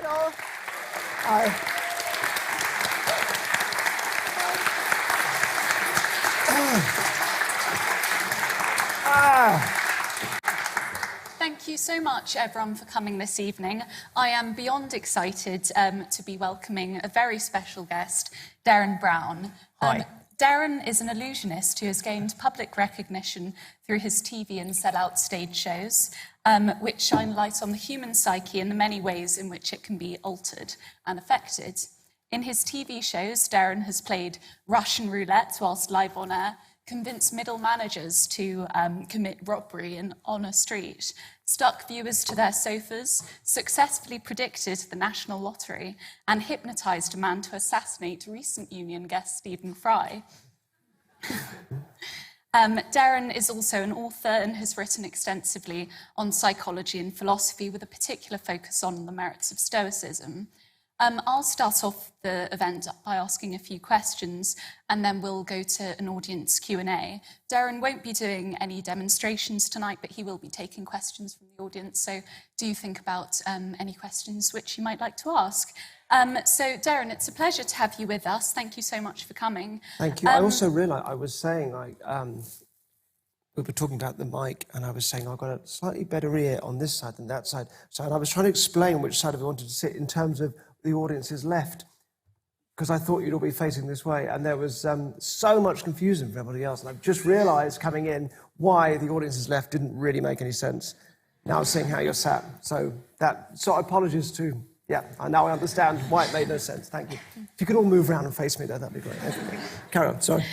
No. Hi. Thank you so much, everyone, for coming this evening. I am beyond excited to be welcoming a very special guest, Derren Brown. Hi. Derren is an illusionist who has gained public recognition through his TV and sellout stage shows, which shine light on the human psyche and the many ways in which it can be altered and affected. In his TV shows, Derren has played Russian roulette whilst live on air, convinced middle managers to commit robbery on a street, stuck viewers to their sofas, successfully predicted the national lottery, and hypnotised a man to assassinate recent Union guest Stephen Fry. Derren is also an author and has written extensively on psychology and philosophy with a particular focus on the merits of Stoicism. I'll start off the event by asking a few questions, and then we'll go to an audience Q&A. Derren won't be doing any demonstrations tonight, but he will be taking questions from the audience, so do think about any questions which you might like to ask. So, Derren, it's a pleasure to have you with us. Thank you so much for coming. Thank you. I also realised, I was saying, we were talking about the mic, and I was saying I've got a slightly better ear on this side than that side. So, and I was trying to explain which side I wanted to sit in terms of the audience's left, because I thought you'd all be facing this way, and there was so much confusion for everybody else, and I've just realised coming in why the audience's left didn't really make any sense. Now seeing how you're sat, so apologies to, now I understand why it made no sense. Thank you. If you could all move around and face me, that'd be great. Carry on. Sorry.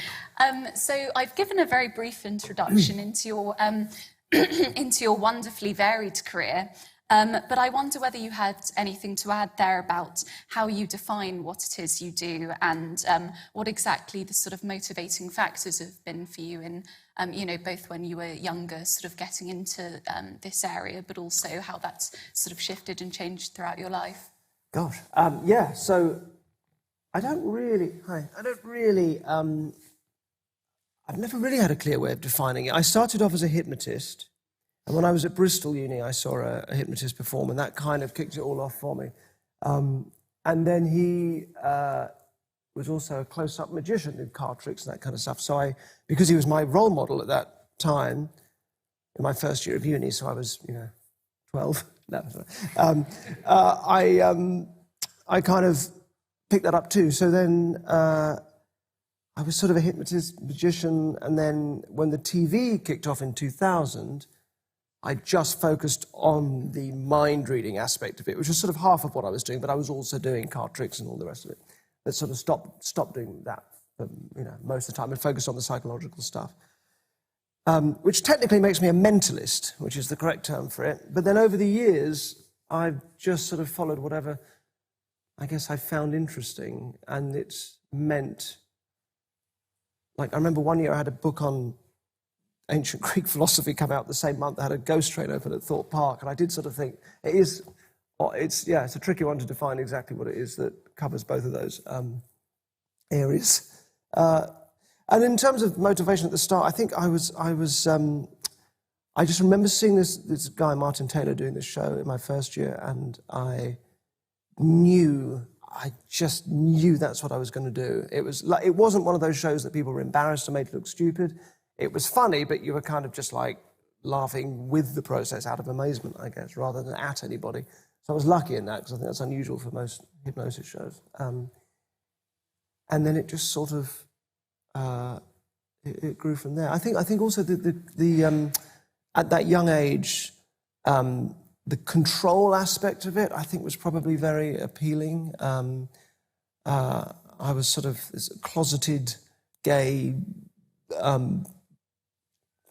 So I've given a very brief introduction into your into your wonderfully varied career. But I wonder whether you had anything to add there about how you define what it is you do and what exactly the sort of motivating factors have been for you in, both when you were younger, sort of getting into this area, but also how that's sort of shifted and changed throughout your life. Gosh, so I've never really had a clear way of defining it. I started off as a hypnotist. And when I was at Bristol Uni, I saw a hypnotist perform, and that kind of kicked it all off for me. And then he was also a close-up magician, did card tricks and that kind of stuff. So because he was my role model at that time, in my first year of uni, so I was, 12. I kind of picked that up too. So then I was sort of a hypnotist, magician, and then when the TV kicked off in 2000, I just focused on the mind-reading aspect of it, which was sort of half of what I was doing, but I was also doing card tricks and all the rest of it. That sort of stopped doing that, most of the time, and focused on the psychological stuff, which technically makes me a mentalist, which is the correct term for it. But then over the years, I've just sort of followed whatever I guess I found interesting, and it's meant, like, I remember one year I had a book on ancient Greek philosophy come out the same month that had a ghost train open at Thorpe Park, and I did sort of think it's a tricky one to define exactly what it is that covers both of those areas. And in terms of motivation at the start, I think I just remember seeing this guy Martin Taylor doing this show in my first year, and I just knew that's what I was going to do. It wasn't one of those shows that people were embarrassed or made to look stupid. It was funny, but you were kind of just like laughing with the process out of amazement, I guess, rather than at anybody. So I was lucky in that, because I think that's unusual for most hypnosis shows. And then it just sort of it grew from there. I think also the at that young age, the control aspect of it, I think, was probably very appealing. I was sort of this closeted gay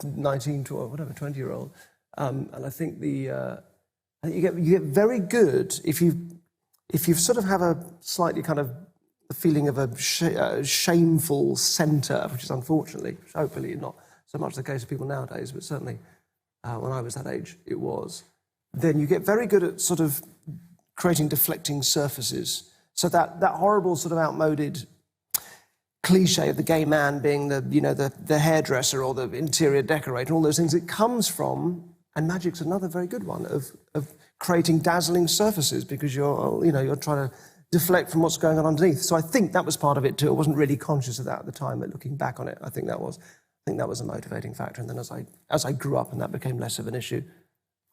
19 to whatever 20-year-old, and I think you get very good if you sort of have a slightly kind of the feeling of a shameful centre, which is unfortunately, hopefully not so much the case of people nowadays, but certainly when I was that age it was. Then you get very good at sort of creating deflecting surfaces, so that horrible sort of outmoded cliche of the gay man being the hairdresser or the interior decorator, all those things, it comes from And magic's another very good one of creating dazzling surfaces because you're trying to deflect from what's going on underneath. So I think that was part of it too. I wasn't really conscious of that at the time, but looking back on it, I think that was a motivating factor. And then as I grew up and that became less of an issue,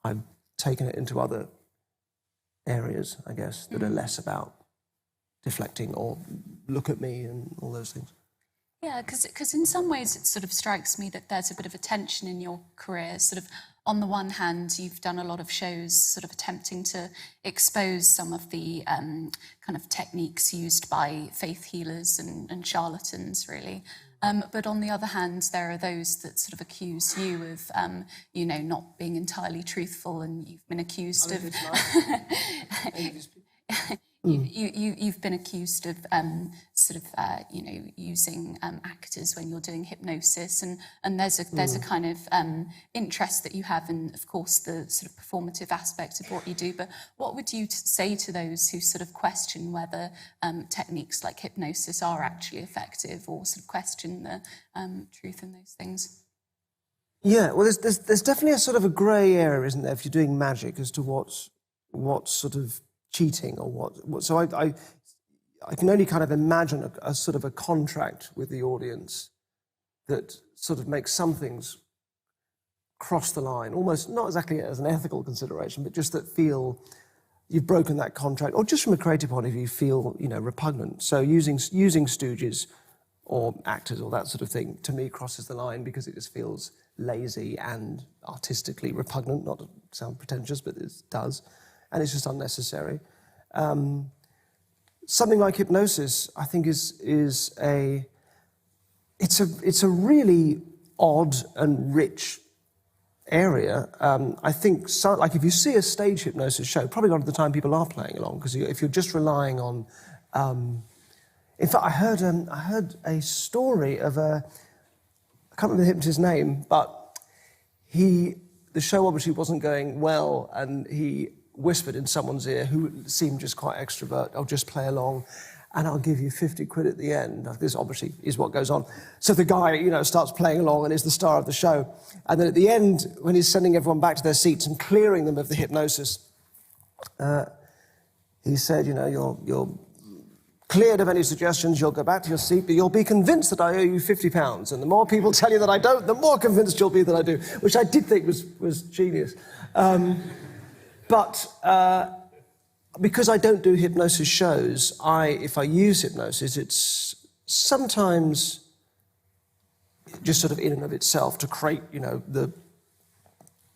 I've taken it into other areas, I guess, that are less about deflecting or look at me and all those things. Yeah, because in some ways it sort of strikes me that there's a bit of a tension in your career. Sort of on the one hand, you've done a lot of shows sort of attempting to expose some of the kind of techniques used by faith healers and charlatans, really. But on the other hand, there are those that sort of accuse you of, not being entirely truthful, and you've been accused of... You've been accused of using actors when you're doing hypnosis, and there's a kind of interest that you have in, of course, the sort of performative aspect of what you do. But what would you say to those who sort of question whether techniques like hypnosis are actually effective, or sort of question the truth in those things? Yeah, well, there's definitely a sort of a grey area, isn't there, if you're doing magic, as to what's sort of cheating or what. So I can only kind of imagine a sort of a contract with the audience that sort of makes some things cross the line, almost not exactly as an ethical consideration, but just that feel you've broken that contract, or just from a creative point of view, feel repugnant. So using stooges or actors or that sort of thing, to me, crosses the line because it just feels lazy and artistically repugnant. Not to sound pretentious, but it does. And it's just unnecessary. Something like hypnosis, I think, is a really odd and rich area. I think, like if you see a stage hypnosis show, probably a lot of the time people are playing along, because if you're just relying on... in fact, I heard a story of I can't remember the hypnotist's name, but the show obviously wasn't going well, and he whispered in someone's ear, who seemed just quite extrovert, "I'll just play along and I'll give you 50 quid at the end." This obviously is what goes on. So the guy, starts playing along and is the star of the show. And then at the end, when he's sending everyone back to their seats and clearing them of the hypnosis, he said, you're cleared of any suggestions, you'll go back to your seat, but you'll be convinced that I owe you £50. And the more people tell you that I don't, the more convinced you'll be that I do, which I did think was genius. But because I don't do hypnosis shows, if I use hypnosis, it's sometimes just sort of in and of itself to create, the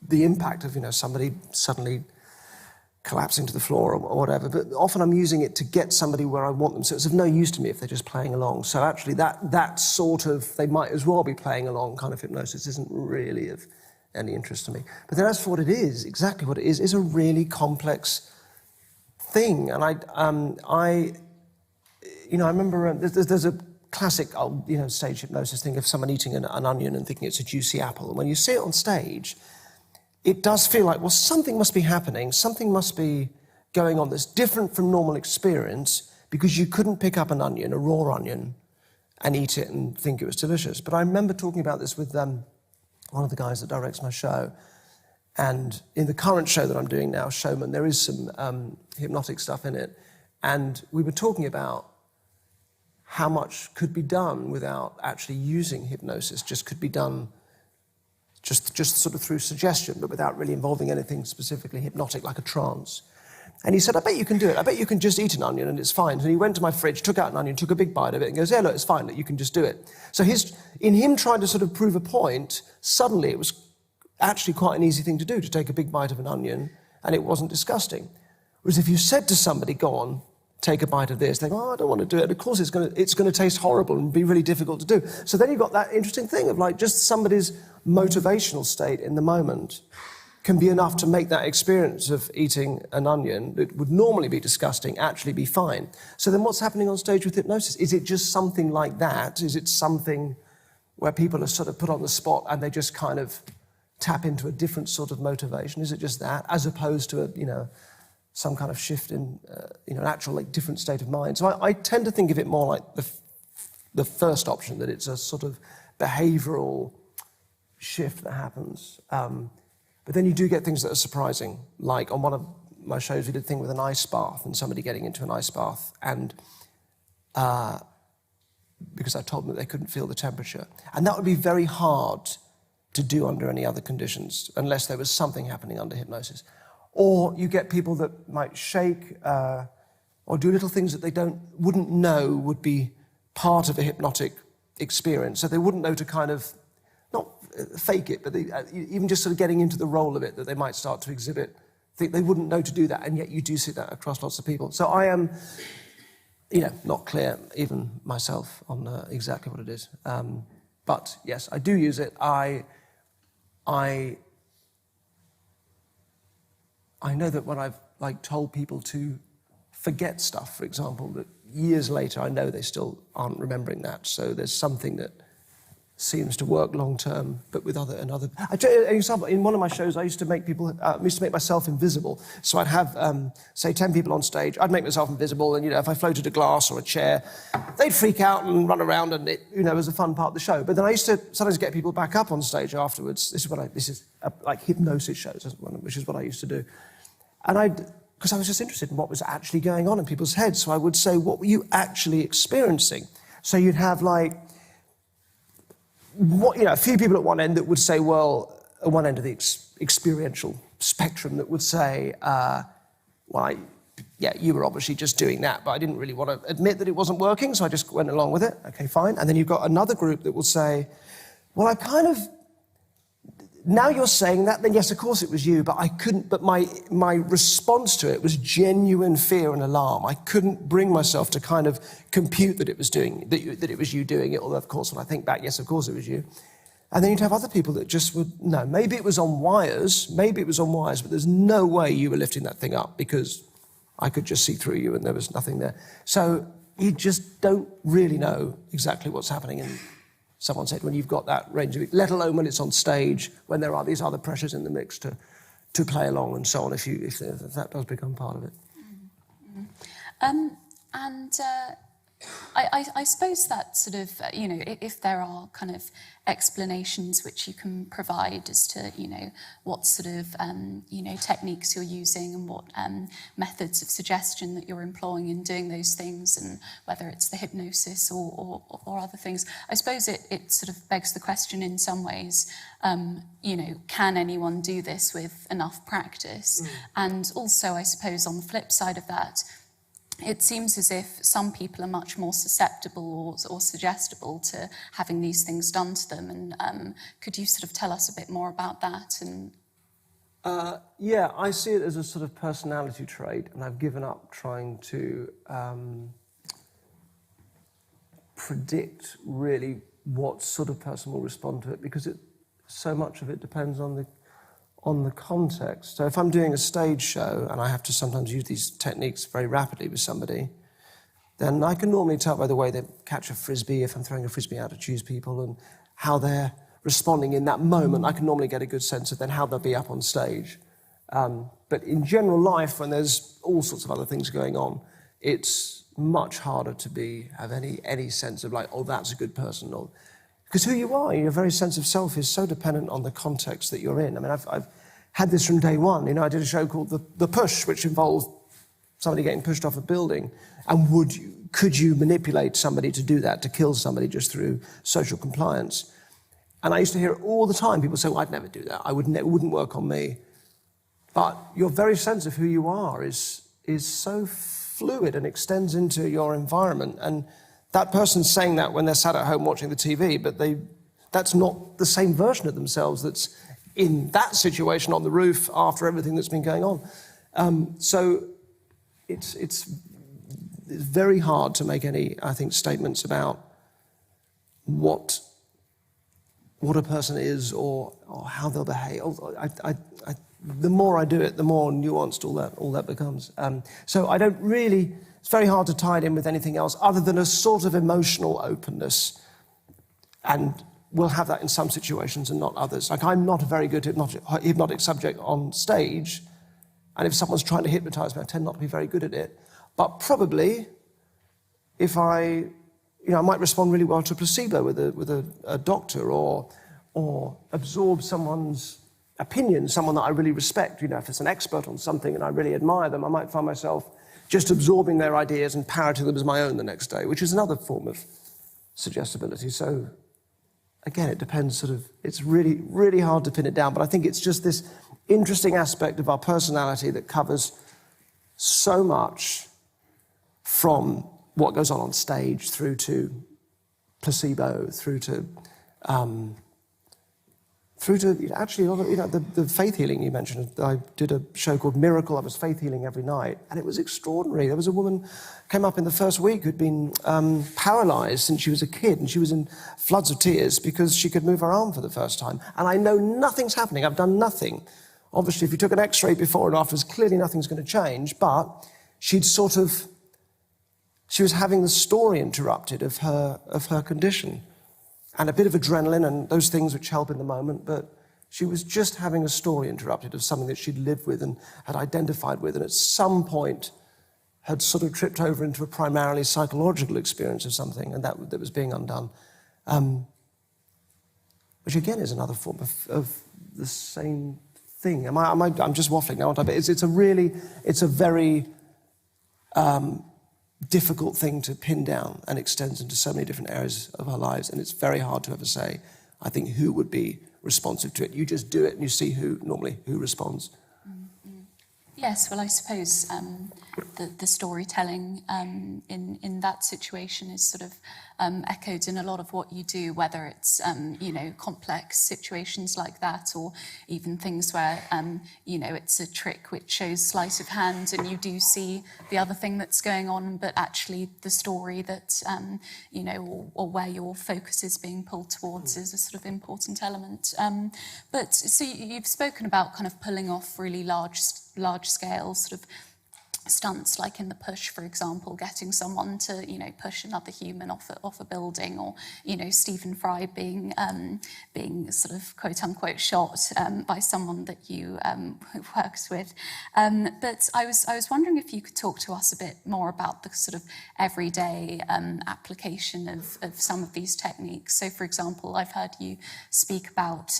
impact of, somebody suddenly collapsing to the floor or whatever. But often I'm using it to get somebody where I want them. So it's of no use to me if they're just playing along. So actually that sort of, they might as well be playing along kind of hypnosis isn't really of any interest to me. But then as for what it is, exactly what it is a really complex thing. And I remember there's a classic stage hypnosis thing of someone eating an onion and thinking it's a juicy apple. And when you see it on stage, it does feel like, well, something must be happening, something must be going on that's different from normal experience, because you couldn't pick up an onion, a raw onion, and eat it and think it was delicious. But I remember talking about this with one of the guys that directs my show. And in the current show that I'm doing now, Showman, there is some hypnotic stuff in it. And we were talking about how much could be done without actually using hypnosis, just could be done just sort of through suggestion, but without really involving anything specifically hypnotic, like a trance. And he said, I bet you can do it. I bet you can just eat an onion and it's fine. And he went to my fridge, took out an onion, took a big bite of it and goes, yeah, look, it's fine, look, you can just do it. So in him trying to sort of prove a point, suddenly it was actually quite an easy thing to do, to take a big bite of an onion, and it wasn't disgusting. Whereas if you said to somebody, go on, take a bite of this, they go, oh, I don't want to do it. And of course it's going to taste horrible and be really difficult to do. So then you've got that interesting thing of like just somebody's motivational state in the moment can be enough to make that experience of eating an onion that would normally be disgusting actually be fine. So then what's happening on stage with hypnosis? Is it just something like that? Is it something where people are sort of put on the spot and they just kind of tap into a different sort of motivation? Is it just that, as opposed to some kind of shift in an actual different state of mind? So I tend to think of it more like the first option, that it's a sort of behavioural shift that happens. But then you do get things that are surprising. Like on one of my shows, we did a thing with an ice bath and somebody getting into an ice bath, and because I told them that they couldn't feel the temperature. And that would be very hard to do under any other conditions, unless there was something happening under hypnosis. Or you get people that might shake or do little things that they wouldn't know would be part of a hypnotic experience. So they wouldn't know to kind of, not fake it, but even just sort of getting into the role of it, that they might start to exhibit. They wouldn't know to do that, and yet you do see that across lots of people. So I am, not clear, even myself, on exactly what it is. But yes, I do use it. I know that when I've told people to forget stuff, for example, that years later I know they still aren't remembering that. So there's something that seems to work long term, but with other. I'll tell you an example. In one of my shows, I used to make myself invisible. So I'd have, say, 10 people on stage. I'd make myself invisible, and if I floated a glass or a chair, they'd freak out and run around, and it, was a fun part of the show. But then I used to sometimes get people back up on stage afterwards. This is like hypnosis shows, which is what I used to do, and because I was just interested in what was actually going on in people's heads. So I would say, what were you actually experiencing? So you'd have a few people at one end that would say, well, at one end of the experiential spectrum, that would say, you were obviously just doing that, but I didn't really want to admit that it wasn't working, so I just went along with it. Okay, fine. And then you've got another group that will say, well, now you're saying that, then yes, of course it was you, but I couldn't, but my response to it was genuine fear and alarm. I couldn't bring myself to kind of compute that it was that it was you doing it, although of course when I think back, yes, of course it was you. And then you'd have other people that just would, no, maybe it was on wires, but there's no way you were lifting that thing up because I could just see through you and there was nothing there. So you just don't really know exactly what's happening in someone's head when you've got that range of it, let alone when it's on stage, when there are these other pressures in the mix to play along and so on, if that does become part of it. I suppose that sort of, if there are kind of explanations which you can provide as to, what sort of, techniques you're using and what methods of suggestion that you're employing in doing those things, and whether it's the hypnosis or other things. I suppose it sort of begs the question in some ways, can anyone do this with enough practice? And also, I suppose, on the flip side of that, it seems as if some people are much more susceptible or suggestible to having these things done to them. And could you sort of tell us a bit more about that? And I see it as a sort of personality trait, and I've given up trying to predict really what sort of person will respond to it, because so much of it depends on the context. So if I'm doing a stage show and I have to sometimes use these techniques very rapidly with somebody, then I can normally tell by the way they catch a frisbee, if I'm throwing a frisbee out to choose people, and how they're responding in that moment. I can normally get a good sense of then how they'll be up on stage. But in general life, when there's all sorts of other things going on, it's much harder to have any sense of that's a good person, or because who you are, your very sense of self is so dependent on the context that you're in. I mean, I've had this from day one. I did a show called The Push, which involved somebody getting pushed off a building. And could you manipulate somebody to do that, to kill somebody just through social compliance? And I used to hear it all the time. People say, well, I'd never do that. It wouldn't work on me. But your very sense of who you are is so fluid and extends into your environment. And that person's saying that when they're sat at home watching the TV, but that's not the same version of themselves that's in that situation on the roof after everything that's been going on. So it's very hard to make any, I think, statements about what a person is or how they'll behave. The more I do it, the more nuanced all that becomes. So I don't really. It's very hard to tie it in with anything else other than a sort of emotional openness. And we'll have that in some situations and not others. Like, I'm not a very good hypnotic subject on stage. And if someone's trying to hypnotize me, I tend not to be very good at it. But probably, if I might respond really well to a placebo with a doctor, or absorb someone's opinion, someone that I really respect, if it's an expert on something and I really admire them, I might find myself just absorbing their ideas and parroting them as my own the next day, which is another form of suggestibility. So again, it depends it's really, really hard to pin it down, but I think it's just this interesting aspect of our personality that covers so much from what goes on stage through to placebo, through to actually a lot of, the faith healing you mentioned. I did a show called Miracle. I was faith healing every night, and it was extraordinary. There was a woman came up in the first week who'd been paralyzed since she was a kid, and she was in floods of tears because she could move her arm for the first time. And I know nothing's happening. I've done nothing. Obviously, if you took an X-ray before and afterwards, clearly nothing's going to change. But she was having the story interrupted of her condition. And a bit of adrenaline and those things which help in the moment, but she was just having a story interrupted of something that she'd lived with and had identified with, and at some point had sort of tripped over into a primarily psychological experience of something, and that was being undone. Which again is another form of the same thing. I'm just waffling now, aren't I? But it's a very difficult thing to pin down and extends into so many different areas of our lives, and it's very hard to ever say, I think, who would be responsive to it. You just do it and you see who responds. Mm-hmm. Yes, well, I suppose the storytelling in that situation is sort of echoed in a lot of what you do, whether it's, complex situations like that, or even things where, it's a trick which shows sleight of hand and you do see the other thing that's going on, but actually the story that, or where your focus is being pulled towards is a sort of important element. But so you've spoken about kind of pulling off really large scale sort of stunts, like in The Push, for example, getting someone to, push another human off a building, or, Stephen Fry being sort of quote unquote shot by someone that you works with. But I was wondering if you could talk to us a bit more about the sort of everyday application of some of these techniques. So, for example, I've heard you speak about,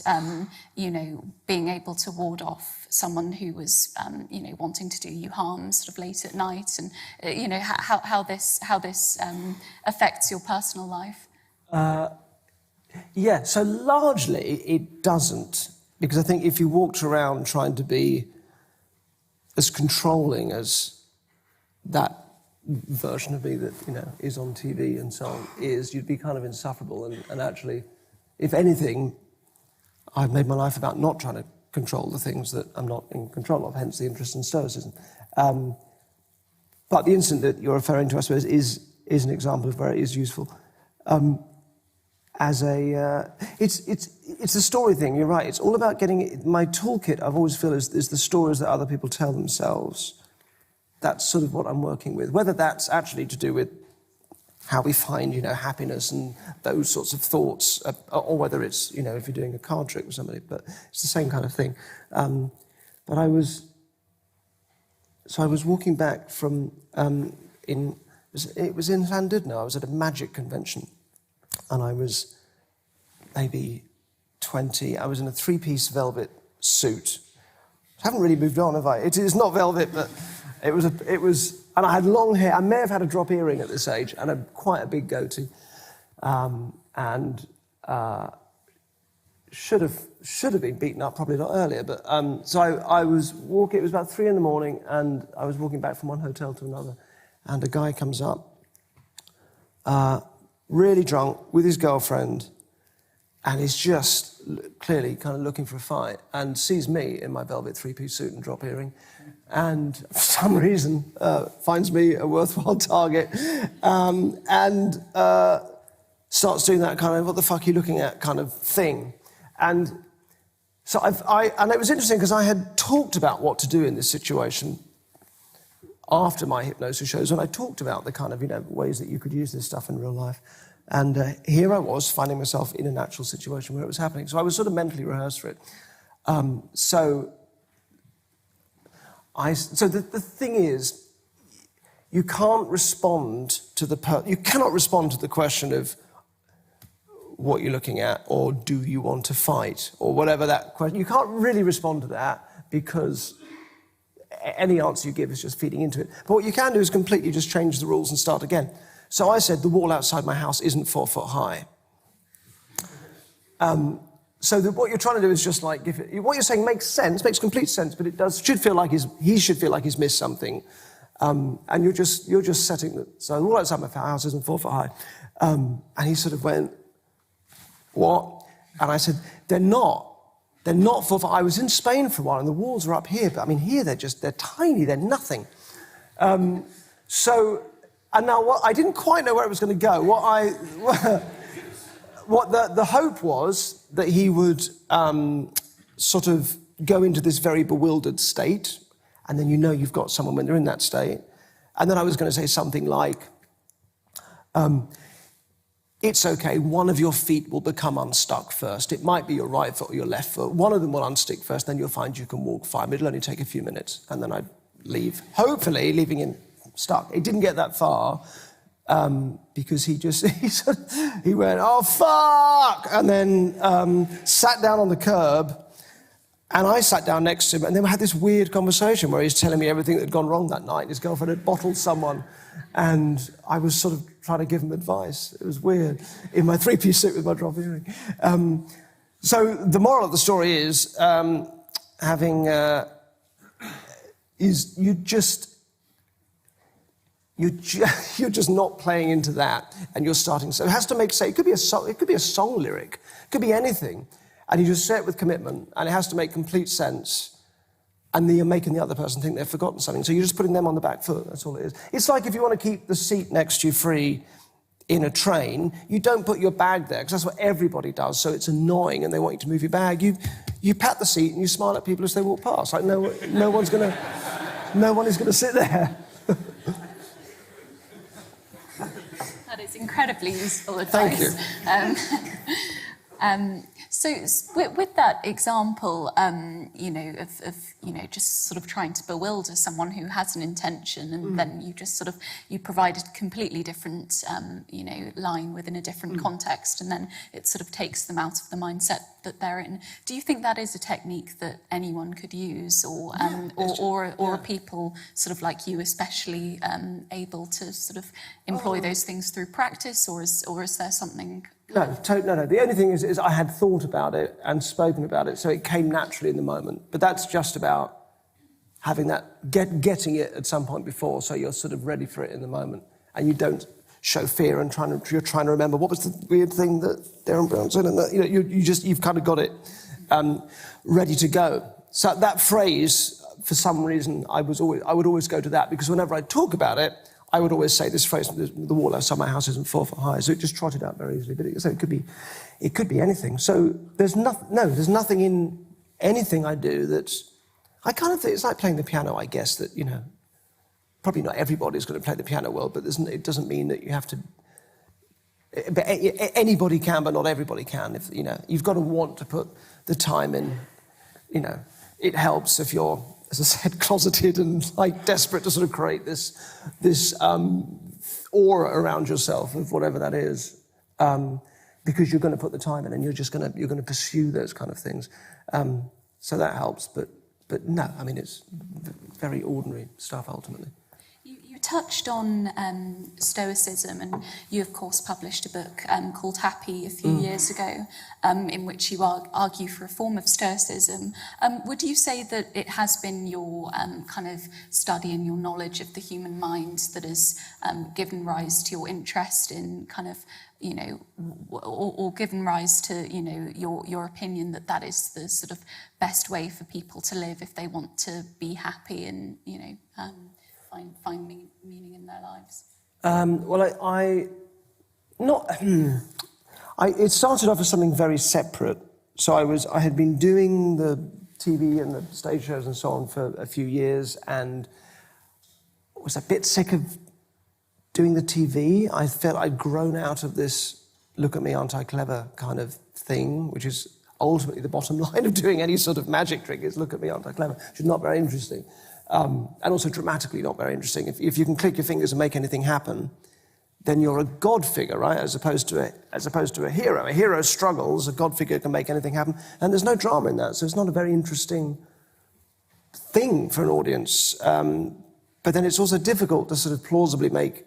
being able to ward off someone who was, wanting to do you harm sort of late at night, and, how this affects your personal life. Yeah, so largely it doesn't, because I think if you walked around trying to be as controlling as that version of me that, is on TV and so on you'd be kind of insufferable. And actually, if anything, I've made my life about not trying to control the things that I'm not in control of, hence the interest in Stoicism. But the incident that you're referring to, I suppose, is an example of where it is useful. It's a story thing, you're right. It's all about getting my toolkit, I've always feel, is the stories that other people tell themselves. That's sort of what I'm working with. Whether that's actually to do with how we find, happiness and those sorts of thoughts, or whether it's, if you're doing a card trick with somebody, but it's the same kind of thing. But I was walking back from, it was in Llandudno. I was at a magic convention, and I was maybe 20. I was in a three-piece velvet suit. I haven't really moved on, have I? It is not velvet, but it was, and I had long hair. I may have had a drop earring at this age, and quite a big goatee, and should have been beaten up probably a lot earlier. But so I was walking. It was about 3 a.m, and I was walking back from one hotel to another, and a guy comes up, really drunk, with his girlfriend, and he's just clearly kind of looking for a fight, and sees me in my velvet three-piece suit and drop earring, and for some reason finds me a worthwhile target, and starts doing that kind of, what the fuck are you looking at kind of thing. And so and it was interesting because I had talked about what to do in this situation after my hypnosis shows, and I talked about the kind of, ways that you could use this stuff in real life. And here I was finding myself in a natural situation where it was happening. So I was sort of mentally rehearsed for it. So the thing is, you can't respond to you cannot respond to the question of what you're looking at, or do you want to fight, or whatever that question. You can't really respond to that because any answer you give is just feeding into it. But what you can do is completely just change the rules and start again. So I said the wall outside my house isn't 4 foot high. What you're trying to do is just like what you're saying makes sense, makes complete sense, but he should feel like he's missed something, and you're just setting the so the wall outside my house isn't 4 foot high, and he sort of went, what? And I said, they're not 4 foot. I was in Spain for a while, and the walls are up here, but I mean here they're tiny, they're nothing. And now I didn't quite know where it was going to go. The hope was that he would sort of go into this very bewildered state, and then you've got someone when they're in that state. And then I was going to say something like, it's okay, one of your feet will become unstuck first. It might be your right foot or your left foot. One of them will unstick first, then you'll find you can walk fine. It'll only take a few minutes, and then I'd leave, hopefully leaving him stuck. It didn't get that far. Because he went, oh, fuck! And then sat down on the curb, and I sat down next to him, and then we had this weird conversation where he's telling me everything that had gone wrong that night. His girlfriend had bottled someone, and I was sort of trying to give him advice. It was weird, in my three-piece suit with my drop earring. So the moral of the story is, you're just not playing into that, and you're starting. So it has to make sense. It could be a song lyric, it could be anything, and you just say it with commitment, and it has to make complete sense. And then you're making the other person think they've forgotten something. So you're just putting them on the back foot. That's all it is. It's like if you want to keep the seat next to you free in a train, you don't put your bag there because that's what everybody does. So it's annoying, and they want you to move your bag. You pat the seat and you smile at people as they walk past. Like no one is going to sit there. That is incredibly useful advice. Thank you. So with that example, just sort of trying to bewilder someone who has an intention, and then you provided a completely different, line within a different context, and then it sort of takes them out of the mindset that they're in. Do you think that is a technique that anyone could use, or are people sort of like you especially able to sort of employ those things through practice, or is there something? No. The only thing is I had thought about it and spoken about it, so it came naturally in the moment. But that's just about having that, getting it at some point before, so you're sort of ready for it in the moment, and you don't show fear and you're trying to remember what was the weird thing that Derren Brown said, and that, you've kind of got it ready to go. So that phrase, for some reason, I would always go to that, because whenever I talk about it, I would always say this phrase: "The wall outside my house isn't 4 foot high." So it just trotted out very easily. But it could be anything. So there's nothing in anything I do that's. I kind of think it's like playing the piano. I guess that probably not everybody's going to play the piano well, but it doesn't mean that you have to. But anybody can, but not everybody can. If you've got to want to put the time in. It helps if you're, as I said, closeted and like desperate to sort of create this aura around yourself of whatever that is, because you're going to put the time in, and you're going to pursue those kind of things. So that helps, but no, I mean it's very ordinary stuff ultimately. You touched on Stoicism, and you, of course, published a book called Happy a few years ago, in which you argue for a form of Stoicism. Would you say that it has been your kind of study and your knowledge of the human mind that has given rise to your interest in kind of, or given rise to, your opinion that is the sort of best way for people to live if they want to be happy and, find meaning in their lives? It started off as something very separate. So I had been doing the TV and the stage shows and so on for a few years, and was a bit sick of doing the TV. I felt I'd grown out of this "look at me, aren't I clever" kind of thing, which is ultimately the bottom line of doing any sort of magic trick, is "look at me, aren't I clever," which is not very interesting. And also dramatically not very interesting. If you can click your fingers and make anything happen, then you're a God figure, right? As opposed to a hero. A hero struggles, a God figure can make anything happen, and there's no drama in that, so it's not a very interesting thing for an audience. But then it's also difficult to sort of plausibly make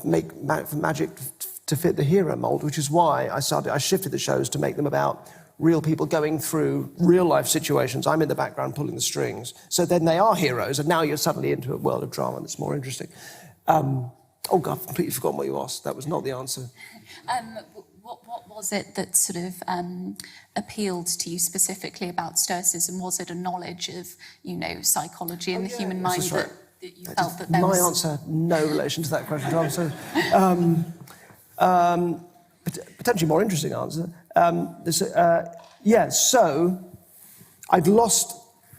magic to fit the hero mold, which is why I shifted the shows to make them about real people going through real life situations. I'm in the background pulling the strings. So then they are heroes, and now you're suddenly into a world of drama that's more interesting. Oh God, I've completely forgotten what you asked. That was not the answer. What was it that sort of appealed to you specifically about Stoicism? Was it a knowledge of, psychology and the human mind that you felt that there was... My answer had no relation to that question, Tom. So, potentially more interesting answer. So I'd lost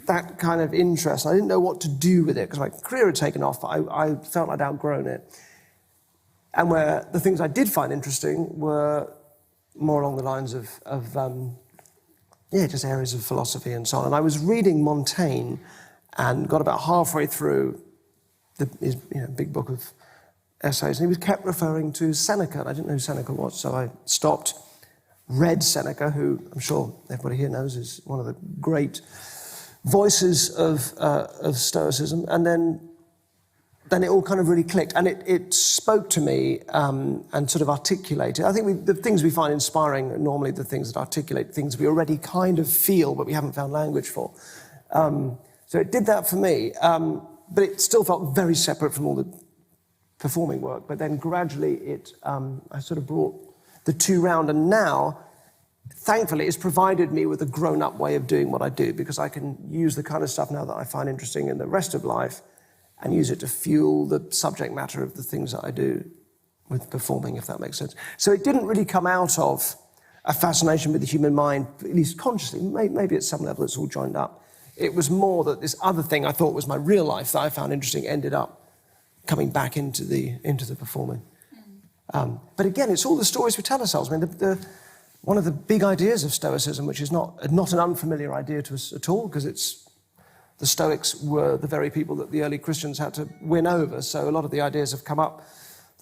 that kind of interest. I didn't know what to do with it because my career had taken off. I felt I'd outgrown it. And where the things I did find interesting were more along the lines of just areas of philosophy and so on. And I was reading Montaigne and got about halfway through his big book of essays, and he was kept referring to Seneca, and I didn't know who Seneca was, so I stopped, read Seneca, who I'm sure everybody here knows is one of the great voices of Stoicism, and then it all kind of really clicked, and it spoke to me and sort of articulated. I think the things we find inspiring are normally the things that articulate things we already kind of feel, but we haven't found language for. So it did that for me, but it still felt very separate from all the performing work. But then gradually I sort of brought the two round, and now, thankfully, it's provided me with a grown-up way of doing what I do, because I can use the kind of stuff now that I find interesting in the rest of life and use it to fuel the subject matter of the things that I do with performing, if that makes sense. So it didn't really come out of a fascination with the human mind, at least consciously. Maybe at some level it's all joined up. It was more that this other thing I thought was my real life that I found interesting ended up coming back into the performing. But again, it's all the stories we tell ourselves. I mean, one of the big ideas of Stoicism, which is not an unfamiliar idea to us at all, because the Stoics were the very people that the early Christians had to win over. So a lot of the ideas have come up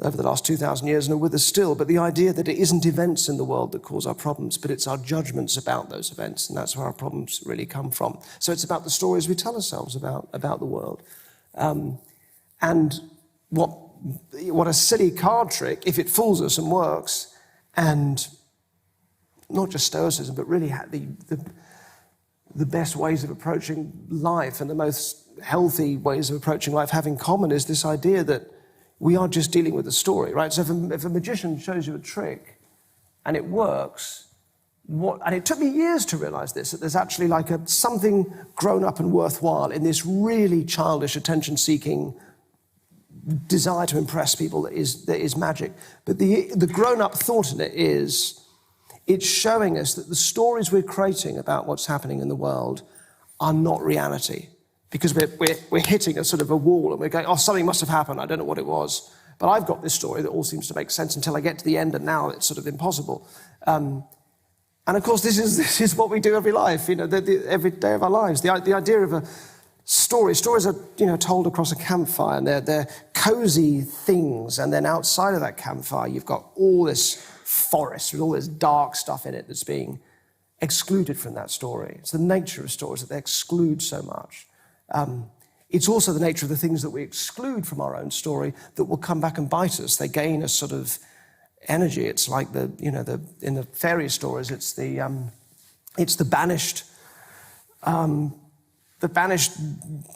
over the last 2,000 years and are with us still. But the idea that it isn't events in the world that cause our problems, but it's our judgments about those events, and that's where our problems really come from. So it's about the stories we tell ourselves about the world. And what a silly card trick, if it fools us and works, and not just Stoicism, but really the best ways of approaching life and the most healthy ways of approaching life have in common is this idea that we are just dealing with a story, right? So if a magician shows you a trick and it works, and it took me years to realize this, that there's actually like something grown up and worthwhile in this really childish attention-seeking desire to impress people that is magic. But the grown-up thought in it is, it's showing us that the stories we're creating about what's happening in the world are not reality. Because we're hitting a sort of a wall and we're going, oh, something must have happened, I don't know what it was. But I've got this story that all seems to make sense until I get to the end, and now it's sort of impossible. And of course, this is what we do every life, every day of our lives. The idea of a story. Stories are, told across a campfire, and they're cozy things. And then outside of that campfire, you've got all this forest with all this dark stuff in it that's being excluded from that story. It's the nature of stories that they exclude so much. It's also the nature of the things that we exclude from our own story that will come back and bite us. They gain a sort of energy. It's like in the fairy stories, it's the banished not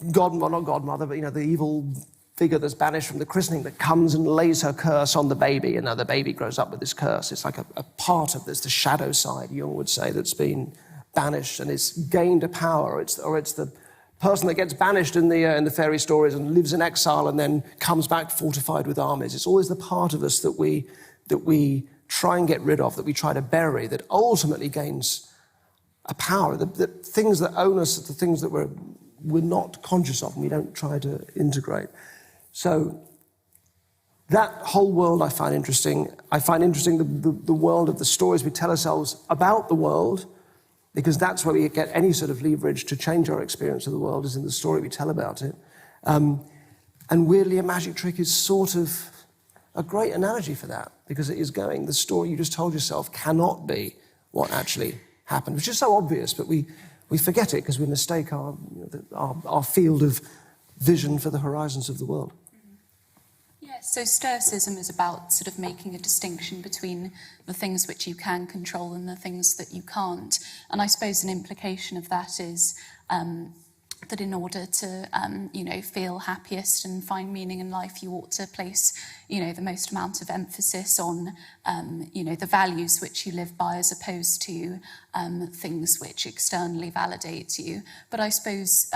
godmother, but the evil figure that's banished from the christening that comes and lays her curse on the baby, and now the baby grows up with this curse. It's like a part of this, the shadow side, Jung would say, that's been banished and it's gained a power, or it's the person that gets banished in the fairy stories and lives in exile and then comes back fortified with armies. It's always the part of us that we try and get rid of, that we try to bury, that ultimately gains a power. The things that own us are the things that we're not conscious of and we don't try to integrate. So that whole world I find interesting. I find interesting the world of the stories we tell ourselves about the world, because that's where we get any sort of leverage to change our experience of the world, is in the story we tell about it. And weirdly, a magic trick is sort of a great analogy for that, because it is going, the story you just told yourself cannot be what actually happened, which is so obvious, but we forget it because we mistake our field of vision for the horizons of the world. Yes, so Stoicism is about sort of making a distinction between the things which you can control and the things that you can't. And I suppose an implication of that is that in order to, feel happiest and find meaning in life, you ought to place, the most amount of emphasis on, the values which you live by, as opposed to things which externally validate you. But I suppose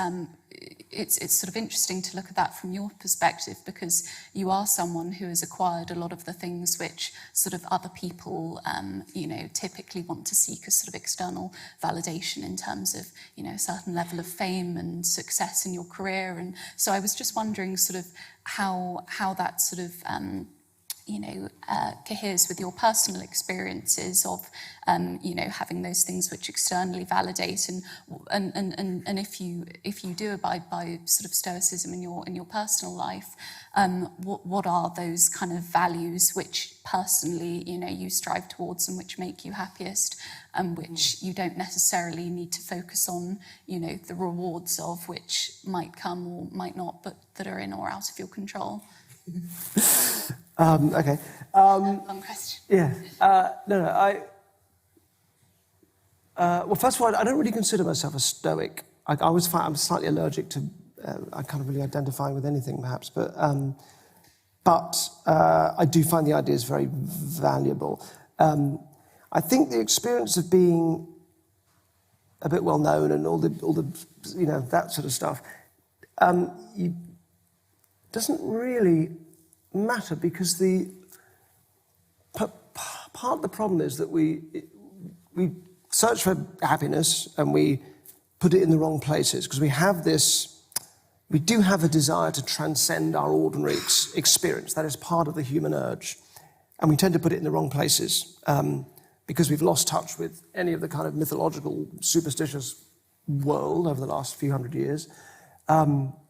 it's sort of interesting to look at that from your perspective, because you are someone who has acquired a lot of the things which sort of other people, typically want to seek as sort of external validation in terms of, a certain level of fame and success in your career. And so I was just wondering sort of how that sort of, coheres with your personal experiences of, having those things which externally validate, and if you do abide by sort of Stoicism in your personal life, what are those kind of values which personally, you strive towards and which make you happiest, and which you don't necessarily need to focus on, the rewards of which might come or might not, but that are in or out of your control? Okay. Long question. Yeah. Well, first of all, I don't really consider myself a Stoic. I always find I'm slightly allergic to. I can't really identify with anything, perhaps, but I do find the ideas very valuable. I think the experience of being a bit well known and all the that sort of stuff doesn't really matter, because the part of the problem is that we search for happiness and we put it in the wrong places, because we do have a desire to transcend our ordinary experience. That is part of the human urge, and we tend to put it in the wrong places because we've lost touch with any of the kind of mythological, superstitious world over the last few hundred years.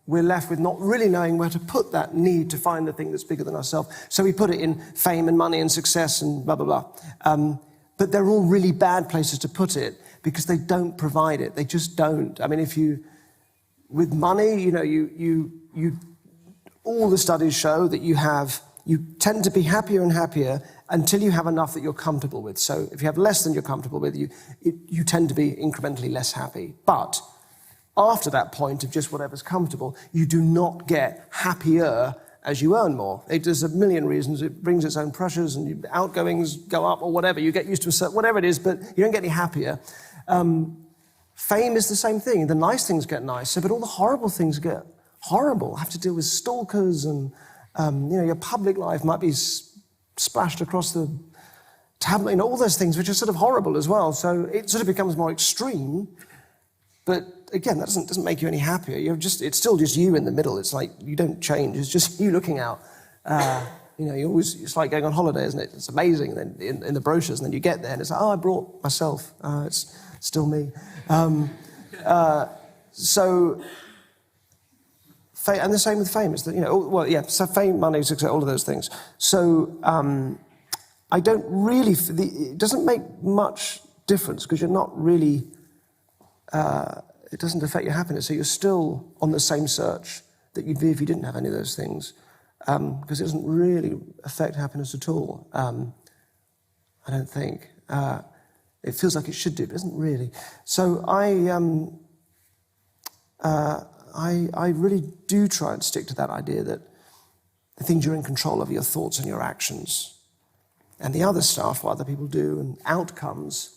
We're left with not really knowing where to put that need to find the thing that's bigger than ourselves. So we put it in fame and money and success and blah, blah, blah. But they're all really bad places to put it, because they don't provide it. They just don't. I mean, with money, all the studies show that you tend to be happier and happier until you have enough that you're comfortable with. So if you have less than you're comfortable with, you tend to be incrementally less happy. But after that point of just whatever's comfortable, you do not get happier as you earn more. There's a million reasons. It brings its own pressures, and your outgoings go up or whatever. You get used to whatever it is, but you don't get any happier. Fame is the same thing. The nice things get nicer, but all the horrible things get horrible. Have to deal with stalkers, and your public life might be splashed across the tablet. All those things which are sort of horrible as well. So it sort of becomes more extreme. But again, that doesn't make you any happier. It's still just you in the middle. It's like you don't change. It's just you looking out. It's like going on holiday, isn't it? It's amazing. And then in the brochures, and then you get there and it's like, oh, I brought myself. It's still me. And the same with fame. It's that, so fame, money, success, all of those things. So I don't really, it doesn't make much difference, because you're not really, it doesn't affect your happiness. So you're still on the same search that you'd be if you didn't have any of those things, because it doesn't really affect happiness at all. I don't think. It feels like it should do, but it doesn't really. So I really do try and stick to that idea that the things you're in control of are your thoughts and your actions. And the other stuff, what other people do, and outcomes,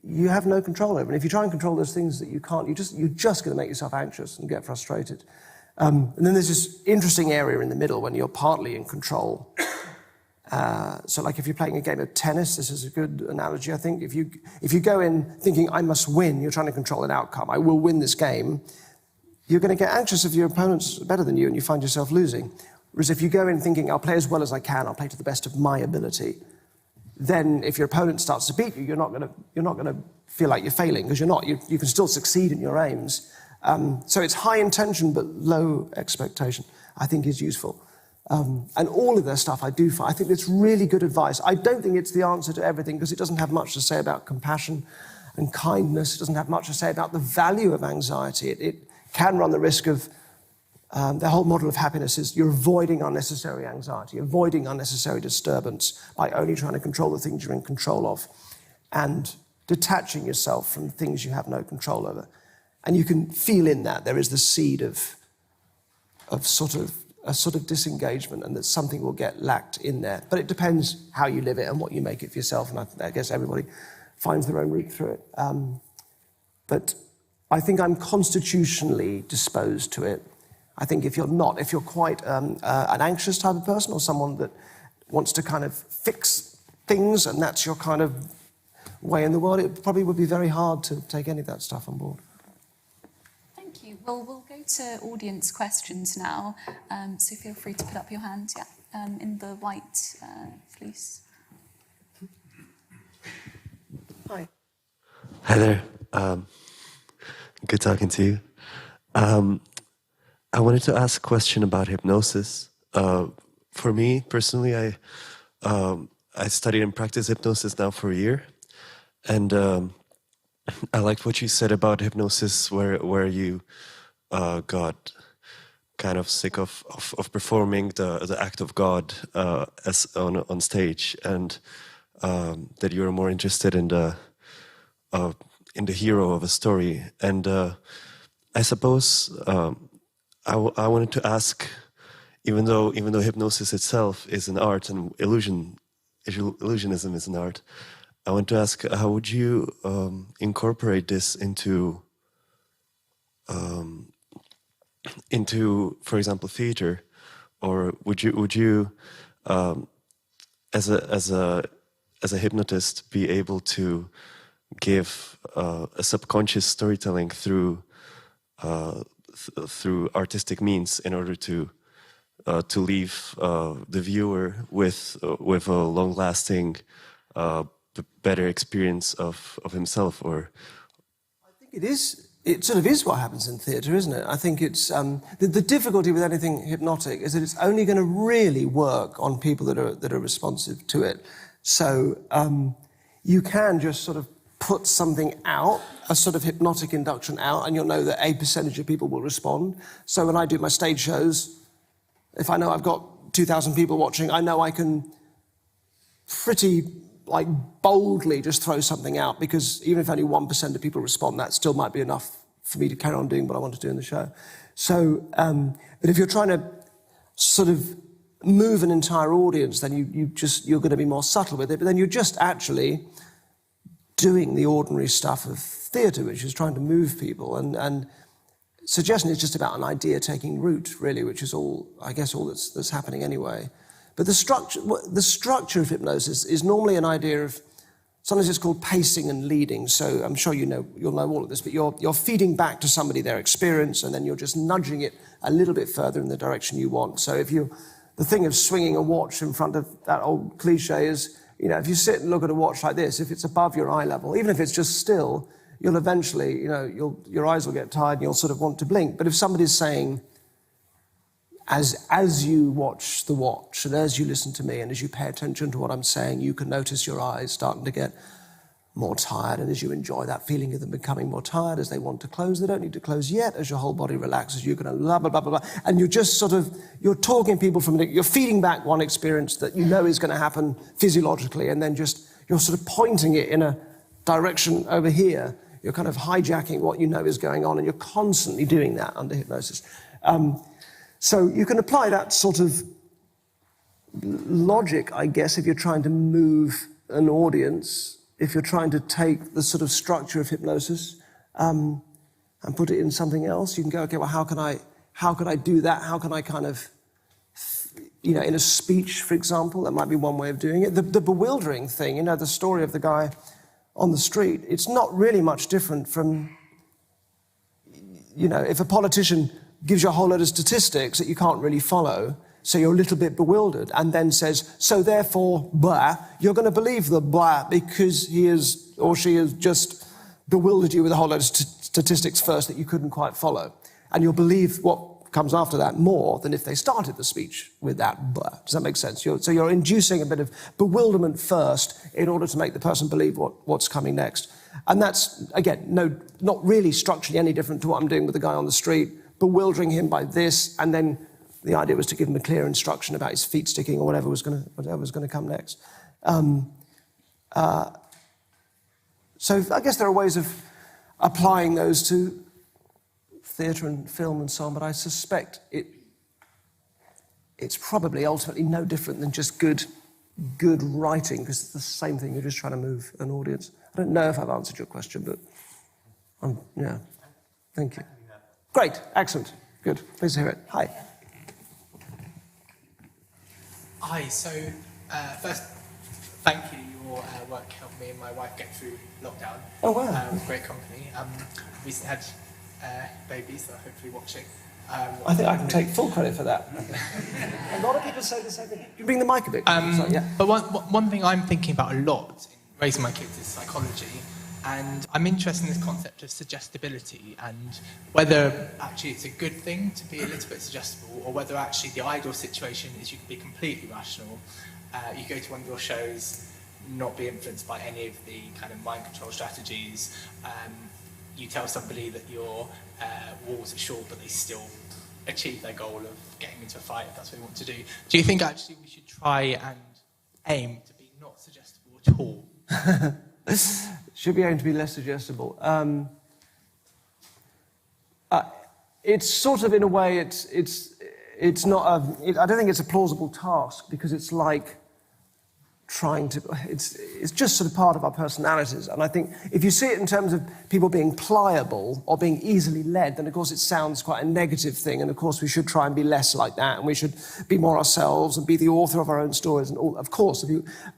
you have no control over. And if you try and control those things that you can't, you're just going to make yourself anxious and get frustrated. And then there's this interesting area in the middle when you're partly in control. So like if you're playing a game of tennis, this is a good analogy, I think. If you go in thinking, I must win, you're trying to control an outcome, I will win this game, you're going to get anxious if your opponent's better than you and you find yourself losing. Whereas if you go in thinking, I'll play as well as I can, I'll play to the best of my ability, then if your opponent starts to beat you, you're not going to feel like you're failing, because you're not. You can still succeed in your aims. So it's high intention but low expectation, I think, is useful. And all of their stuff I do find. I think it's really good advice. I don't think it's the answer to everything because it doesn't have much to say about compassion and kindness. It doesn't have much to say about the value of anxiety. It can run the risk of, the whole model of happiness is you're avoiding unnecessary anxiety, avoiding unnecessary disturbance by only trying to control the things you're in control of and detaching yourself from things you have no control over. And you can feel in that there is the seed of a sort of disengagement, and that something will get lacked in there. But it depends how you live it and what you make it for yourself, and I guess everybody finds their own route through it. But I think I'm constitutionally disposed to it. I think if you're quite an anxious type of person or someone that wants to kind of fix things and that's your kind of way in the world, it probably would be very hard to take any of that stuff on board. Thank you. Well, we'll go to audience questions now, so feel free to put up your hand, in the white fleece. Hi. Hi there. Good talking to you. I wanted to ask a question about hypnosis. For me, personally, I studied and practice hypnosis now for a year. And I liked what you said about hypnosis, where you got kind of sick of performing the act of God as on stage, and that you were more interested in the hero of a story. And I suppose I wanted to ask, even though hypnosis itself is an art and illusionism is an art, I want to ask, how would you incorporate this into, for example, theater, or would you, as a hypnotist, be able to give a subconscious storytelling through artistic means in order to leave the viewer with a long-lasting, better experience of himself? Or I think it sort of is what happens in theatre, isn't it? I think it's the difficulty with anything hypnotic is that it's only going to really work on people that are responsive to it. So you can just sort of put something out, a sort of hypnotic induction out, and you'll know that a percentage of people will respond. So when I do my stage shows, if I know I've got 2,000 people watching, I know I can pretty boldly just throw something out, because even if only 1% of people respond, that still might be enough for me to carry on doing what I want to do in the show. So, but if you're trying to sort of move an entire audience, then you're going to be more subtle with it, but then you're just actually doing the ordinary stuff of theatre, which is trying to move people. And suggestion is just about an idea taking root, really, which is all that's happening anyway. But the structure of hypnosis is normally an idea of, sometimes it's called pacing and leading. So I'm sure you'll know all of this, but you're feeding back to somebody their experience, and then you're just nudging it a little bit further in the direction you want. So the thing of swinging a watch in front of that old cliche is, if you sit and look at a watch like this, if it's above your eye level, even if it's just still, you'll eventually, your eyes will get tired and you'll sort of want to blink. But if somebody's saying, as you watch the watch and as you listen to me and as you pay attention to what I'm saying, you can notice your eyes starting to get more tired, and as you enjoy that feeling of them becoming more tired, as they want to close, they don't need to close yet. As your whole body relaxes, you're going to blah, blah, blah, blah, blah. And you're just you're talking people you're feeding back one experience that you know is going to happen physiologically, and then you're sort of pointing it in a direction over here. You're kind of hijacking what you know is going on, and you're constantly doing that under hypnosis. So you can apply that sort of logic, I guess, if you're trying to move an audience, if you're trying to take the sort of structure of hypnosis and put it in something else. You can go, okay, well, how can I do that? How can I kind of, in a speech, for example, that might be one way of doing it. The bewildering thing, the story of the guy on the street, it's not really much different from, if a politician gives you a whole load of statistics that you can't really follow, so you're a little bit bewildered, and then says, so therefore, blah, you're going to believe the blah because he is or she has just bewildered you with a whole load of statistics first that you couldn't quite follow. And you'll believe what comes after that more than if they started the speech with that blah. Does that make sense? So you're inducing a bit of bewilderment first in order to make the person believe what's coming next. And that's, again, not really structurally any different to what I'm doing with the guy on the street, bewildering him by this, and then the idea was to give him a clear instruction about his feet sticking or whatever was going to come next. So I guess there are ways of applying those to theatre and film and so on, but I suspect it's probably ultimately no different than just good writing, because it's the same thing. You're just trying to move an audience. I don't know if I've answered your question, but yeah, thank you. Great, excellent, good. Pleased to hear it. Hi. Hi, so first, thank you. Your work helped me and my wife get through lockdown. Oh, wow. With great company. Recently had babies that are hopefully watching. I think I can take full credit for that. A lot of people say the same thing. Can you bring the mic a bit? Sorry, yeah. But one thing I'm thinking about a lot in raising my kids is psychology. And I'm interested in this concept of suggestibility and whether actually it's a good thing to be a little bit suggestible, or whether actually the ideal situation is you can be completely rational. You go to one of your shows, not be influenced by any of the kind of mind control strategies. You tell somebody that your walls are short, but they still achieve their goal of getting into a fight, if that's what you want to do. Do you think actually we should try and aim to be not suggestible at all? Should be aimed to be less suggestible. It's sort of, in a way, it's not I don't think it's a plausible task, because it's like trying to, it's just sort of part of our personalities. And I think if you see it in terms of people being pliable or being easily led, then of course it sounds quite a negative thing. And of course we should try and be less like that, and we should be more ourselves and be the author of our own stories and all, of course.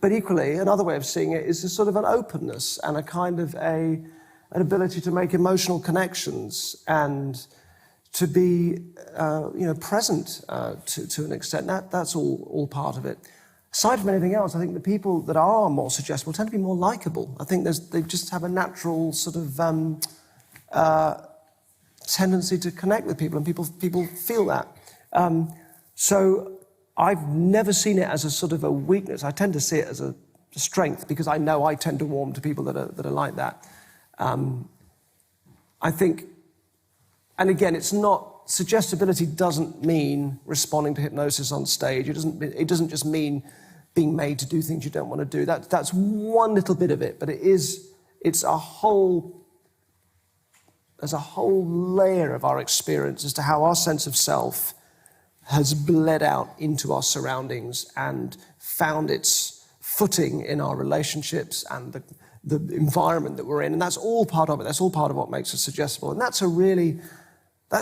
But equally, another way of seeing it is a sort of an openness and a kind of an ability to make emotional connections and to be present to an extent. That's all part of it. Aside from anything else, I think the people that are more suggestible tend to be more likable. I think they just have a natural sort of tendency to connect with people, and people feel that. So I've never seen it as a sort of a weakness. I tend to see it as a strength, because I know I tend to warm to people that are like that. I think, and again, it's not, suggestibility doesn't mean responding to hypnosis on stage. It doesn't just mean being made to do things you don't want to do. That's one little bit of it, but there's a whole layer of our experience as to how our sense of self has bled out into our surroundings and found its footing in our relationships and the environment that we're in. And that's all part of it. That's all part of what makes us suggestible. And that's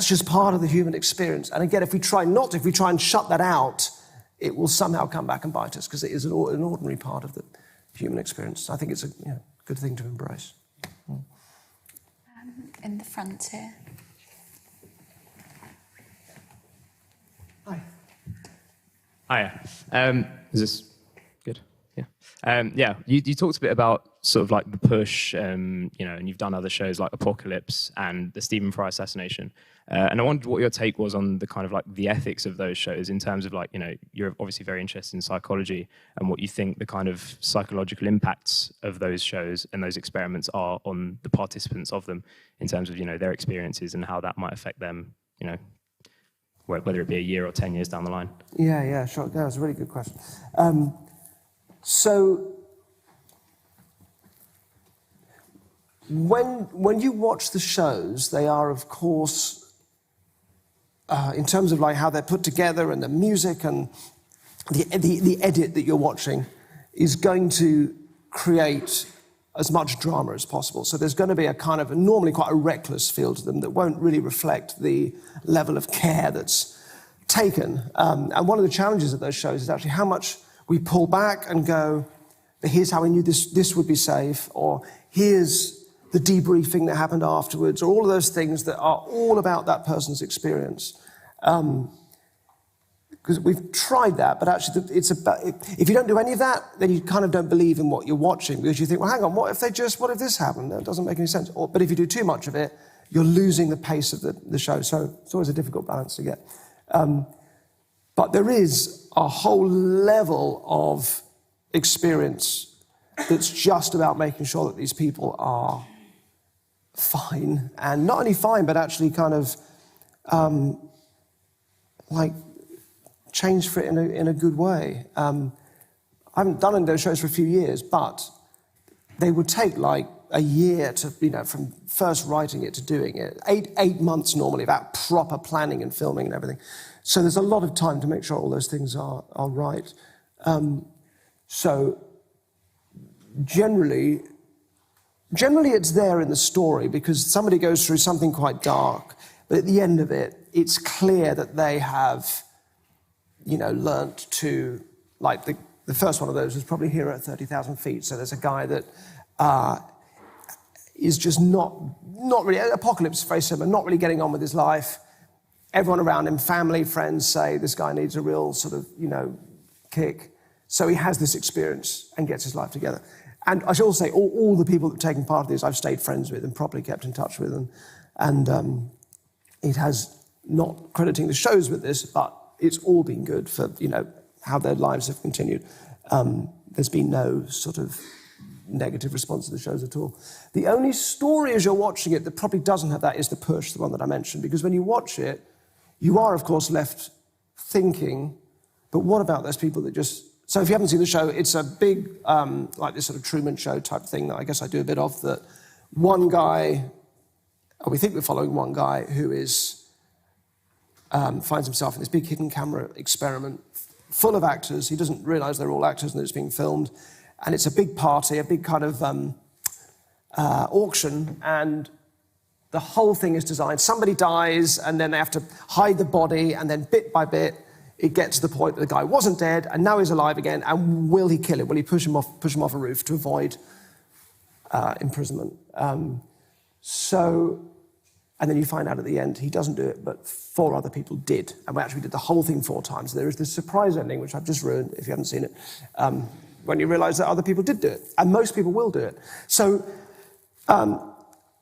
just part of the human experience. And again, if we try and shut that out, it will somehow come back and bite us, because it is an ordinary part of the human experience. I think it's a good thing to embrace. In the front here. Hi. Hiya. Is this good? Yeah. Yeah. You talked a bit about sort of like the push, and you've done other shows like Apocalypse and the Stephen Fry assassination. And I wondered what your take was on the kind of like the ethics of those shows, in terms of like, you're obviously very interested in psychology, and what you think the kind of psychological impacts of those shows and those experiments are on the participants of them, in terms of, their experiences and how that might affect them, whether it be a year or 10 years down the line. Yeah, sure. That was a really good question. So when you watch the shows, they are, of course, in terms of like how they're put together and the music and the edit that you're watching is going to create as much drama as possible. So there's going to be a kind of normally quite a reckless feel to them that won't really reflect the level of care that's taken. And one of the challenges of those shows is actually how much we pull back and go, here's how we knew this would be safe, or here's the debriefing that happened afterwards, or all of those things that are all about that person's experience. Because we've tried that, but actually it's about, if you don't do any of that, then you kind of don't believe in what you're watching, because you think, well, hang on, what if this happened? That doesn't make any sense. But if you do too much of it, you're losing the pace of the show. So it's always a difficult balance to get. But there is a whole level of experience that's just about making sure that these people are fine, and not only fine, but actually kind of like changed for it in a good way. I haven't done any of those shows for a few years, but they would take like a year to, from first writing it to doing it. Eight months normally, about proper planning and filming and everything. So there's a lot of time to make sure all those things are right. So generally it's there in the story because somebody goes through something quite dark, but at the end of it, it's clear that they have, learnt to, like the first one of those was probably Hero at 30,000 feet. So there's a guy that is just not really, Apocalypse is very similar, not really getting on with his life. Everyone around him, family, friends say this guy needs a real sort of, kick. So he has this experience and gets his life together. And I should also say, all the people that have taken part of this, I've stayed friends with and properly kept in touch with. And it has, not crediting the shows with this, but it's all been good for, how their lives have continued. There's been no sort of negative response to the shows at all. The only story as you're watching it that probably doesn't have that is The Push, the one that I mentioned, because when you watch it, you are, of course, left thinking, but what about those people that just... So if you haven't seen the show, it's a big, like this sort of Truman Show type thing that I guess I do a bit of, that one guy, or we think we're following one guy who is, finds himself in this big hidden camera experiment full of actors. He doesn't realise they're all actors and that it's being filmed. And it's a big party, a big kind of auction, and the whole thing is designed. Somebody dies, and then they have to hide the body, and then bit by bit, it gets to the point that the guy wasn't dead, and now he's alive again, and will he kill him? Will he push him off a roof to avoid imprisonment? And then you find out at the end he doesn't do it, but 4 other people did. And we actually did the whole thing 4 times. There is this surprise ending, which I've just ruined if you haven't seen it, when you realise that other people did do it. And most people will do it. So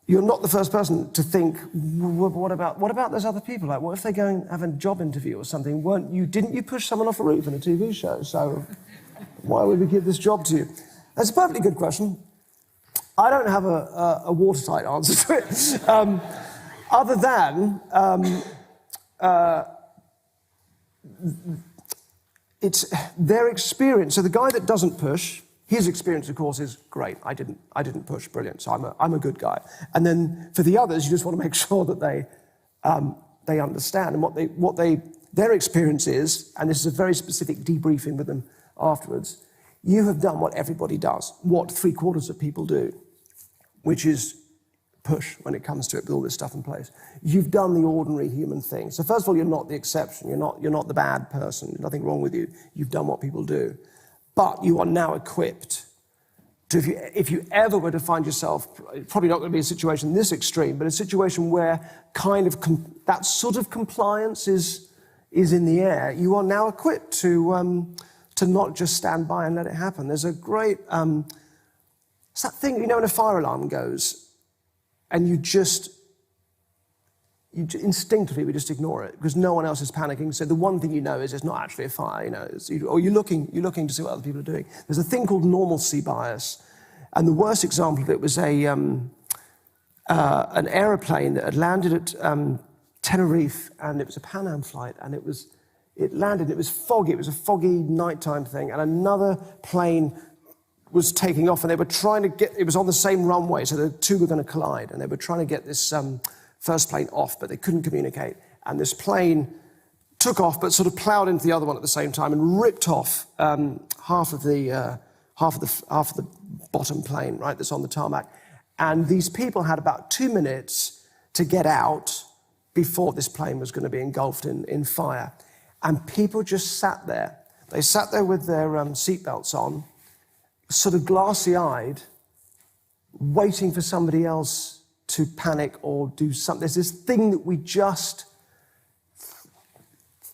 you're not the first person to think, what about those other people? Like, what if they go and have a job interview or something? Didn't you push someone off a roof in a TV show? So why would we give this job to you? That's a perfectly good question. I don't have a watertight answer to it. Other than it's their experience. So the guy that doesn't push, his experience, of course, is great. I didn't push, brilliant. So I'm a good guy. And then for the others, you just want to make sure that they understand and their experience is. And this is a very specific debriefing with them afterwards. You have done what everybody does, what 3/4 of people do, which is push when it comes to it with all this stuff in place. You've done the ordinary human thing. So first of all, you're not the exception. You're not the bad person. There's nothing wrong with you. You've done what people do. But you are now equipped to, if you ever were to find yourself, probably not going to be a situation this extreme, but a situation where kind of that sort of compliance is in the air, you are now equipped to not just stand by and let it happen. There's a great, it's that thing, when a fire alarm goes, and you instinctively we just ignore it because no one else is panicking. So the one thing you know is it's not actually a fire, or you're looking to see what other people are doing. There's a thing called normalcy bias, and the worst example of it was an aeroplane that had landed at Tenerife, and it was a Pan Am flight, and it landed. It was foggy. It was a foggy nighttime thing, and another plane was taking off, and they were trying to get, it was on the same runway, so the two were going to collide, and they were trying to get this first plane off, but they couldn't communicate. And this plane took off, but sort of ploughed into the other one at the same time and ripped off half of the bottom plane, right, that's on the tarmac. And these people had about 2 minutes to get out before this plane was going to be engulfed in fire. And people just sat there. They sat there with their seatbelts on, sort of glassy-eyed, waiting for somebody else to panic or do something. There's this thing that we just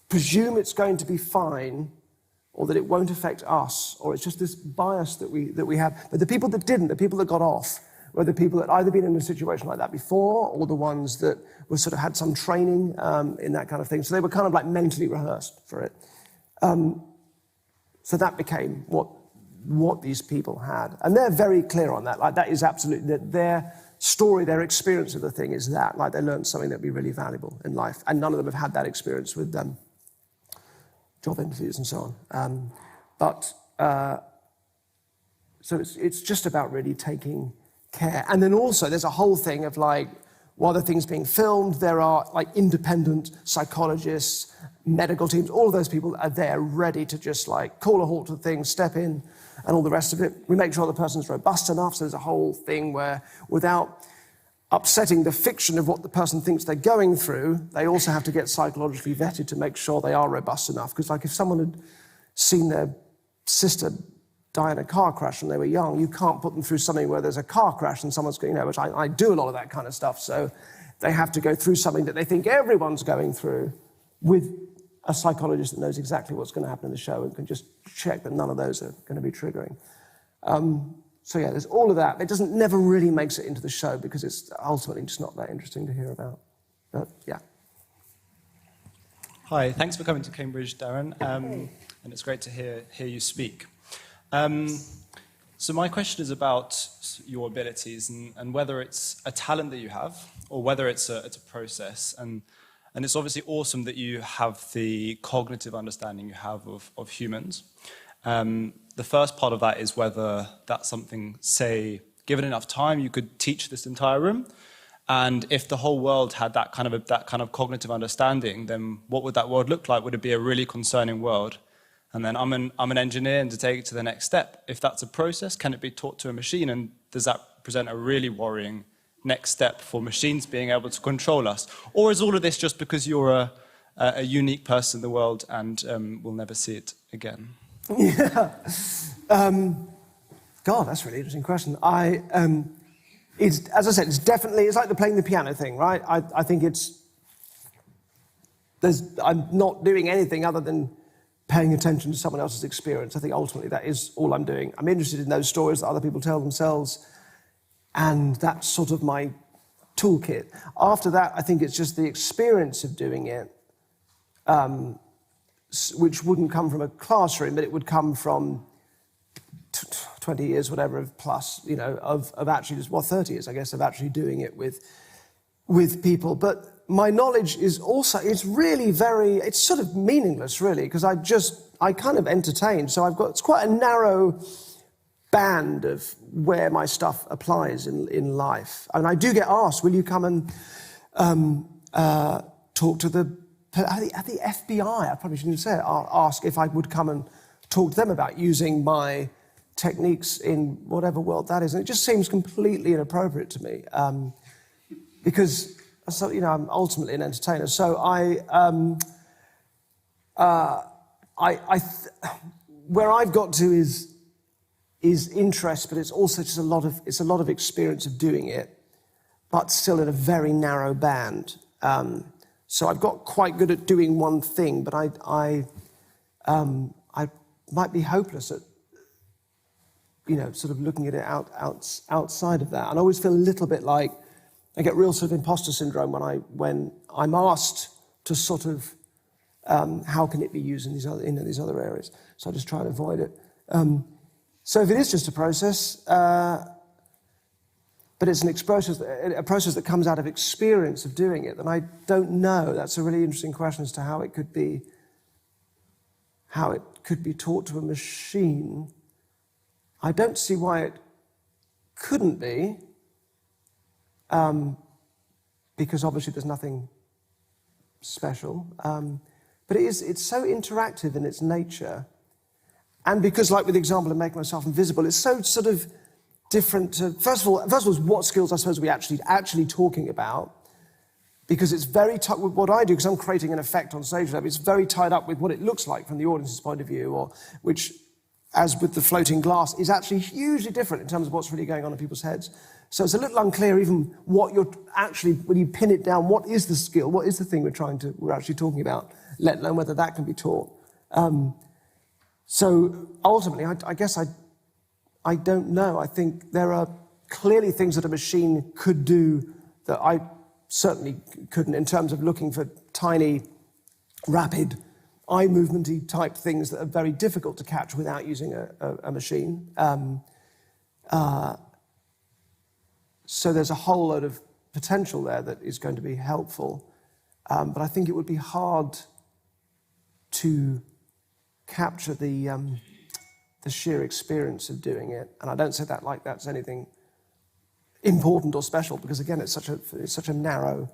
presume it's going to be fine, or that it won't affect us, or it's just this bias that we have. But the people that didn't, the people that got off, were the people that either been in a situation like that before, or the ones that were sort of had some training in that kind of thing. So they were kind of like mentally rehearsed for it. So that became what these people had. And they're very clear on that. Like, that is absolutely, their story, their experience of the thing is that. Like, they learned something that would be really valuable in life. And none of them have had that experience with job interviews and so on. So it's just about really taking care. And then also there's a whole thing of like, while the thing's being filmed, there are like independent psychologists, medical teams, all of those people are there ready to just like call a halt to the thing, step in, and all the rest of it. We make sure the person's robust enough, so there's a whole thing where without upsetting the fiction of what the person thinks they're going through, they also have to get psychologically vetted to make sure they are robust enough. Because like if someone had seen their sister die in a car crash when they were young, you can't put them through something where there's a car crash and someone's going, which I do a lot of that kind of stuff. So they have to go through something that they think everyone's going through with a psychologist that knows exactly what's going to happen in the show and can just check that none of those are going to be triggering. So yeah, there's all of that. It never really makes it into the show because it's ultimately just not that interesting to hear about. But yeah. Hi, thanks for coming to Cambridge, Derren. And it's great to hear you speak. So my question is about your abilities and whether it's a talent that you have or whether it's a process. And it's obviously awesome that you have the cognitive understanding you have of humans. The first part of that is whether that's something, say, given enough time, you could teach this entire room. And if the whole world had that kind of cognitive understanding, then what would that world look like? Would it be a really concerning world? And then I'm an engineer, and to take it to the next step, if that's a process, can it be taught to a machine? And does that present a really worrying next step for machines being able to control us? Or is all of this just because you're a unique person in the world and we'll never see it again? Yeah. God, that's a really interesting question. It's, as I said, it's like the playing the piano thing, right? I think I'm not doing anything other than paying attention to someone else's experience. I think ultimately that is all I'm doing. I'm interested in those stories that other people tell themselves, and that's sort of my toolkit. After that, I think it's just the experience of doing it, which wouldn't come from a classroom, but it would come from 20 years, whatever, plus, of actually just, 30 years, I guess, of actually doing it with people. But my knowledge is also, it's sort of meaningless, really, because I kind of entertain. So it's quite a narrow band of where my stuff applies in life. And I do get asked, will you come and talk to the FBI, I probably shouldn't say it, ask if I would come and talk to them about using my techniques in whatever world that is. And it just seems completely inappropriate to me because, I'm ultimately an entertainer. So where I've got to is interest, but it's also just a lot of experience of doing it, but still in a very narrow band. So I've got quite good at doing one thing, but I might be hopeless at, sort of looking at it outside of that. And I always feel a little bit like I get real sort of imposter syndrome when I'm asked to sort of how can it be used in these other areas. So I just try and avoid it. So if it is just a process, but it's a process that comes out of experience of doing it, then I don't know. That's a really interesting question as to how it could be taught to a machine. I don't see why it couldn't be, because obviously there's nothing special. But it's so interactive in its nature, and because, like with the example of making myself invisible, it's so sort of different to, first of all, is what skills I suppose are we actually talking about, because it's very tied with what I do, because I'm creating an effect on stage. It's very tied up with what it looks like from the audience's point of view, or which, as with the floating glass, is actually hugely different in terms of what's really going on in people's heads. So it's a little unclear even what you're actually, when you pin it down, what is the skill, what is the thing we're actually talking about, let alone whether that can be taught. So ultimately, I guess I don't know. I think there are clearly things that a machine could do that I certainly couldn't, in terms of looking for tiny, rapid, eye movement-y type things that are very difficult to catch without using a machine. So there's a whole load of potential there that is going to be helpful. But I think it would be hard to capture the sheer experience of doing it. And I don't say that like that's anything important or special, because again, it's such a narrow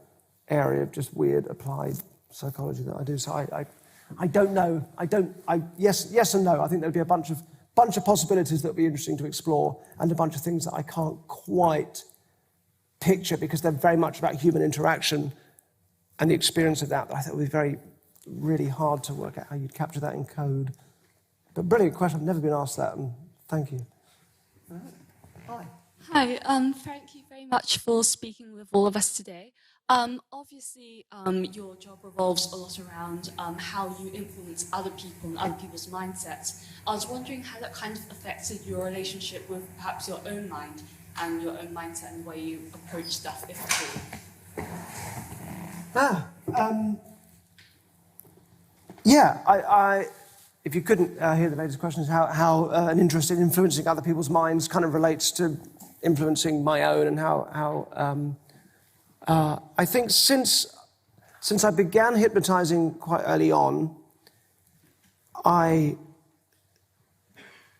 area of just weird applied psychology that I do. So I don't know. Yes and no. I think there'd be a bunch of possibilities that would be interesting to explore, and a bunch of things that I can't quite picture because they're very much about human interaction and the experience of that I think would be really hard to work out how you'd capture that in code. But brilliant question. I've never been asked that, and thank you. Hi. Hi, thank you very much for speaking with all of us today. Obviously, your job revolves a lot around how you influence other people and other people's mindsets. I was wondering how that kind of affected your relationship with perhaps your own mind and your own mindset and the way you approach stuff, if at all. Yeah, if you couldn't hear the latest question, is how an interest in influencing other people's minds kind of relates to influencing my own, and how I think since I began hypnotizing quite early on, I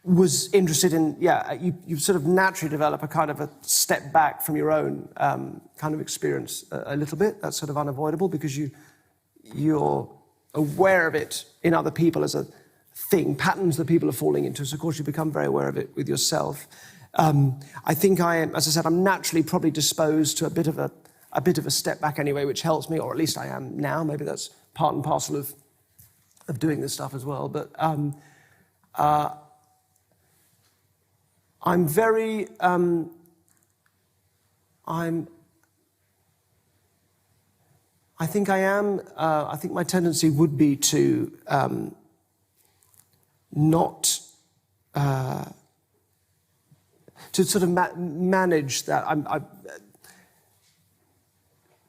was interested in, you sort of naturally develop a kind of a step back from your own kind of experience a little bit. That's sort of unavoidable because you're aware of it in other people as a thing, patterns that people are falling into. So of course you become very aware of it with yourself. I think I am, as I said, I'm naturally probably disposed to a bit of a step back anyway, which helps me, or at least I am now. Maybe that's part and parcel of doing this stuff as well. But I'm very, I think I am, I think my tendency would be to not, to sort of manage that,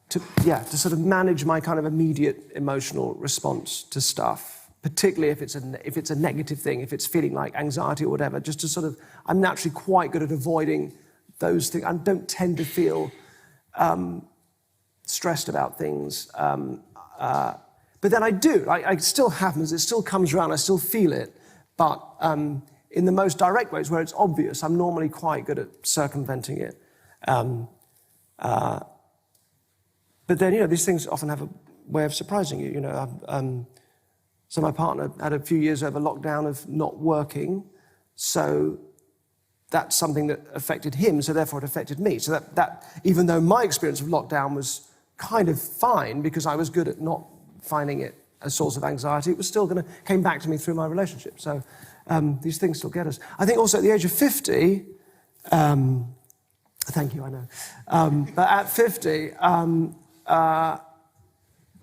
to sort of manage my kind of immediate emotional response to stuff, particularly if it's a negative thing, if it's feeling like anxiety or whatever, just to sort of, I'm naturally quite good at avoiding those things. I don't tend to feel stressed about things. But then I do. It still happens. It still comes around. I still feel it. But in the most direct ways where it's obvious, I'm normally quite good at circumventing it. But then, these things often have a way of surprising you. So my partner had a few years over lockdown of not working. So that's something that affected him. So therefore it affected me. So that even though my experience of lockdown was kind of fine because I was good at not finding it a source of anxiety, it was still came back to me through my relationship. So these things still get us. I think also at the age of 50, thank you, I know. But at 50,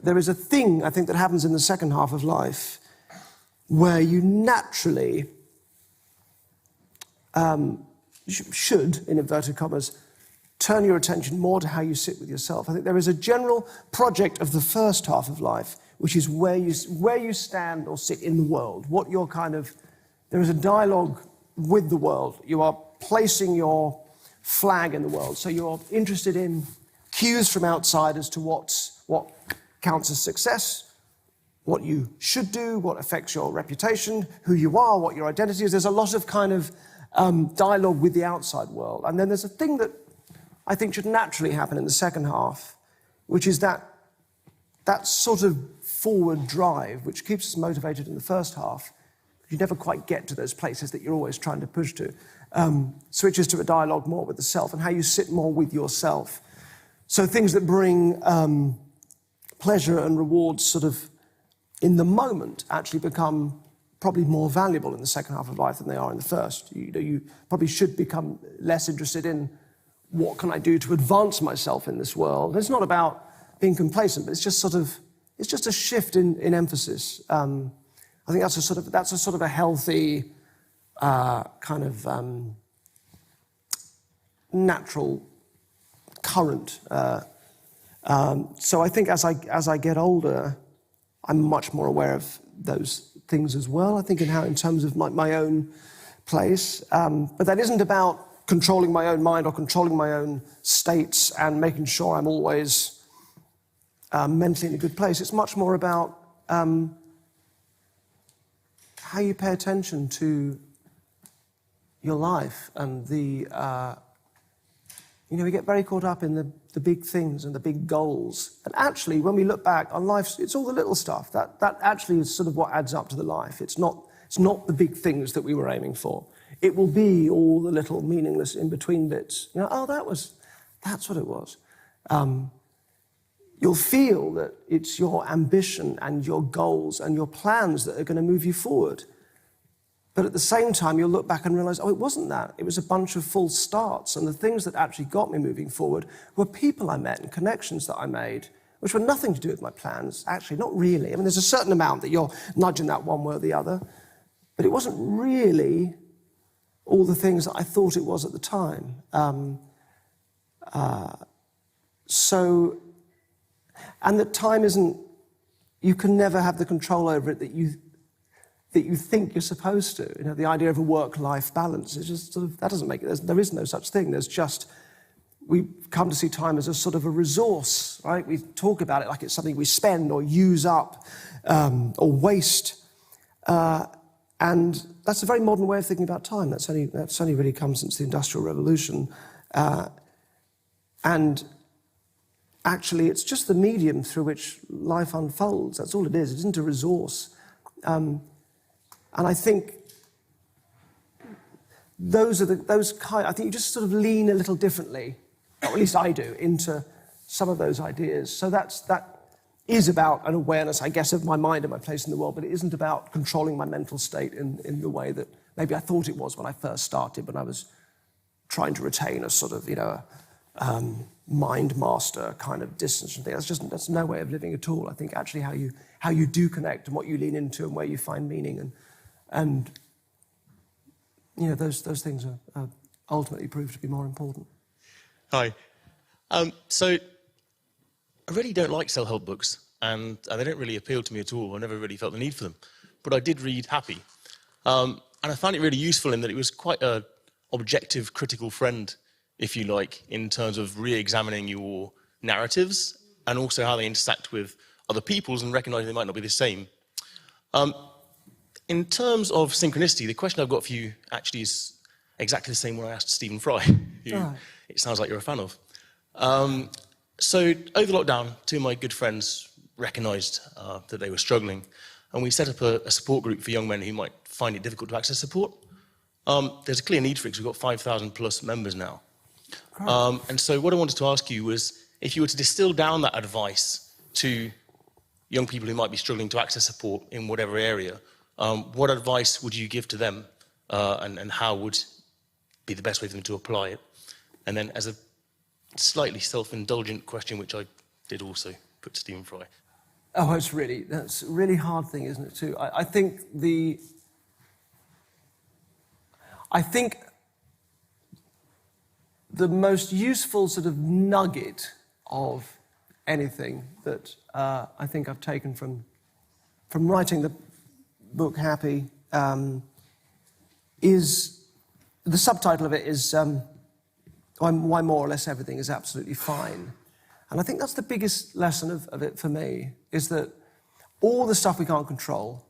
there is a thing, I think, that happens in the second half of life where you naturally should, in inverted commas, turn your attention more to how you sit with yourself. I think there is a general project of the first half of life, which is where you stand or sit in the world, what your there is a dialogue with the world. You are placing your flag in the world. So you're interested in cues from outside as to what counts as success, what you should do, what affects your reputation, who you are, what your identity is. There's a lot of dialogue with the outside world. And then there's a thing that I think should naturally happen in the second half, which is that sort of forward drive, which keeps us motivated in the first half. You never quite get to those places that you're always trying to push to. Switches to a dialogue more with the self and how you sit more with yourself. So things that bring pleasure and rewards sort of in the moment actually become probably more valuable in the second half of life than they are in the first. You probably should become less interested in what can I do to advance myself in this world. It's not about being complacent, but it's just a shift in emphasis. I think that's a sort of a healthy natural current. So I think as I get older, I'm much more aware of those things as well. I think in terms of my own place. But that isn't about controlling my own mind or controlling my own states and making sure I'm always mentally in a good place. It's much more about how you pay attention to your life and we get very caught up in the big things and the big goals. And actually, when we look back on life, it's all the little stuff. That actually is sort of what adds up to the life. It's not the big things that we were aiming for. It will be all the little meaningless in-between bits. That's what it was. You'll feel that it's your ambition and your goals and your plans that are going to move you forward. But at the same time, you'll look back and realize, it wasn't that. It was a bunch of false starts. And the things that actually got me moving forward were people I met and connections that I made, which were nothing to do with my plans. Actually, not really. I mean, there's a certain amount that you're nudging that one way or the other. But it wasn't really all the things that I thought it was at the time. And that time isn't, you can never have the control over it that you think you're supposed to. The idea of a work-life balance is just sort of, that doesn't make it, there is no such thing. There's just, we come to see time as a sort of a resource, right? We talk about it like it's something we spend or use up or waste. And that's a very modern way of thinking about time. That's only really come since the Industrial Revolution. And actually, it's just the medium through which life unfolds. That's all it is. It isn't a resource. And I think I think you just sort of lean a little differently, or at least I do, into some of those ideas. So that is about an awareness, I guess, of my mind and my place in the world, but it isn't about controlling my mental state in the way that maybe I thought it was when I first started, when I was trying to retain a sort of, mind master kind of distance and thing. That's no way of living at all. I think actually how you do connect and what you lean into and where you find meaning and those things are ultimately proved to be more important. Hi. So I really don't like self-help books, and they don't really appeal to me at all. I never really felt the need for them. But I did read Happy. And I found it really useful in that it was quite an objective, critical friend, if you like, in terms of re-examining your narratives and also how they intersect with other people's and recognizing they might not be the same. In terms of synchronicity, the question I've got for you actually is exactly the same one I asked Stephen Fry, who it sounds like you're a fan of. So over lockdown, two of my good friends recognized that they were struggling, and we set up a support group for young men who might find it difficult to access support. There's a clear need for it because we've got 5,000 plus members now. And so what I wanted to ask you was, if you were to distill down that advice to young people who might be struggling to access support in whatever area, what advice would you give to them, and how would be the best way for them to apply it? And then as a slightly self-indulgent question, which I did also put to Stephen Fry. Oh, that's a really hard thing, isn't it, too? I think the most useful sort of nugget of anything that I think I've taken from writing the book Happy is, the subtitle of it is Why More or Less Everything is Absolutely Fine. And I think that's the biggest lesson of it for me, is that all the stuff we can't control,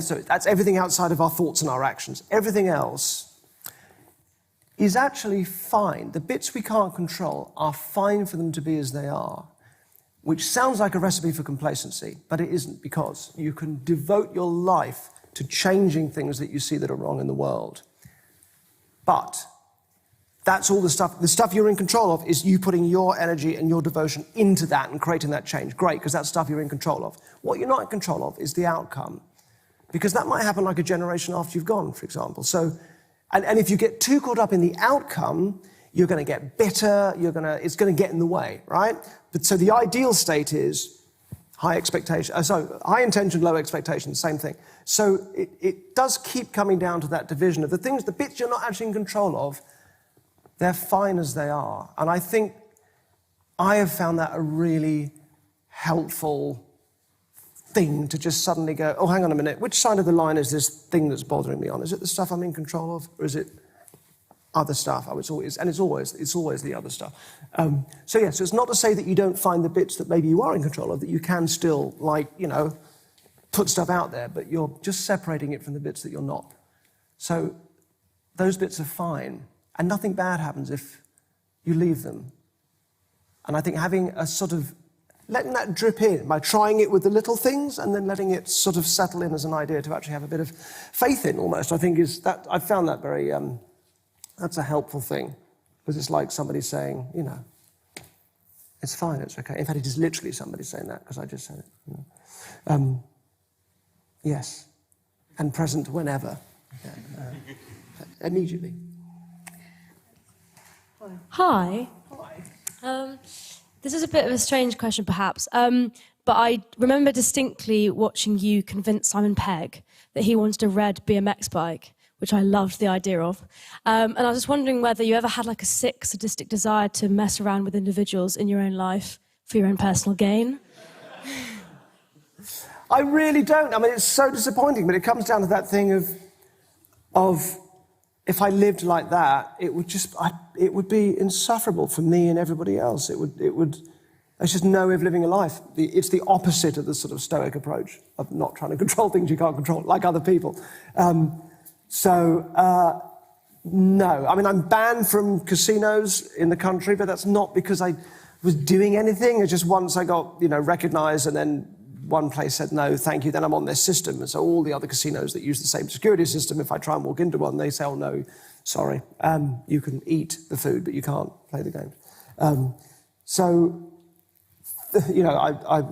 so that's everything outside of our thoughts and our actions, everything else is actually fine. The bits we can't control are fine for them to be as they are, which sounds like a recipe for complacency, but it isn't, because you can devote your life to changing things that you see that are wrong in the world. But that's all the stuff you're in control of is you putting your energy and your devotion into that and creating that change. Great, because that's stuff you're in control of. What you're not in control of is the outcome, because that might happen like a generation after you've gone, for example. So, and if you get too caught up in the outcome, you're going to get bitter, it's going to get in the way, right? But so the ideal state is high intention, low expectation, same thing. So it does keep coming down to that division of the bits you're not actually in control of. they're fine as they are. And I think I have found that a really helpful thing to just suddenly go, oh, hang on a minute, which side of the line is this thing that's bothering me on? Is it the stuff I'm in control of, or is it other stuff? It's always the other stuff. So it's not to say that you don't find the bits that maybe you are in control of, that you can still, put stuff out there, but you're just separating it from the bits that you're not. So those bits are fine, and nothing bad happens if you leave them. And I think having a sort of letting that drip in by trying it with the little things and then letting it sort of settle in as an idea to actually have a bit of faith in, almost, I think I found that very, that's a helpful thing. Because it's like somebody saying, it's fine, it's okay. In fact, it is literally somebody saying that, because I just said it. Yes, and present whenever. Immediately. Hi. This is a bit of a strange question, perhaps, but I remember distinctly watching you convince Simon Pegg that he wanted a red BMX bike, which I loved the idea of. And I was just wondering whether you ever had a sick, sadistic desire to mess around with individuals in your own life for your own personal gain. I really don't. I mean, it's so disappointing, but it comes down to that thing of if I lived like that, it would be insufferable for me and everybody else. There's just no way of living a life. It's the opposite of the sort of Stoic approach of not trying to control things you can't control, like other people. No. I mean, I'm banned from casinos in the country, but that's not because I was doing anything. It's just once I got, recognised, and then one place said, no, thank you, then I'm on their system. And so all the other casinos that use the same security system, if I try and walk into one, they say, oh, no, sorry, you can eat the food, but you can't play the game.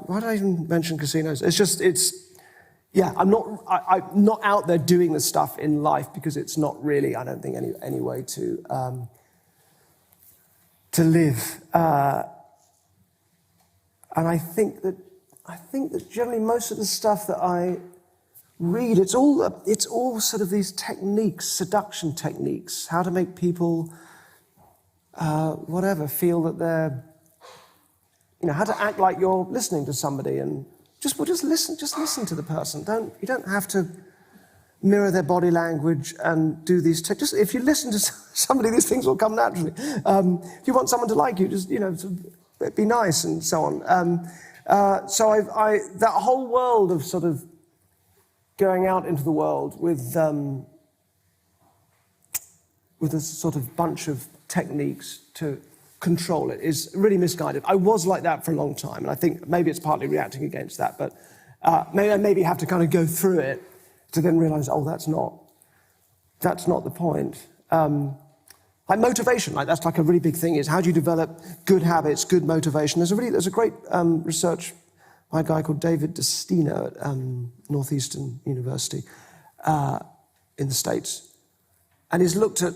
Why did I even mention casinos? I'm not out there doing the stuff in life because it's not really, I don't think, any way to live. And I think that generally most of the stuff that I read, it's all sort of these techniques, seduction techniques, how to make people, feel that they're, how to act like you're listening to somebody, and just listen to the person. You don't have to mirror their body language and do these. Just if you listen to somebody, these things will come naturally. If you want someone to like you, just be nice and so on. So that whole world of sort of going out into the world with a sort of bunch of techniques to control it is really misguided. I was like that for a long time, and I think maybe it's partly reacting against that, but maybe have to kind of go through it to then realise, oh, that's not the point. Like motivation, that's like a really big thing, is how do you develop good habits, good motivation? There's a great research by a guy called David Destino at Northeastern University in the States. And he's looked at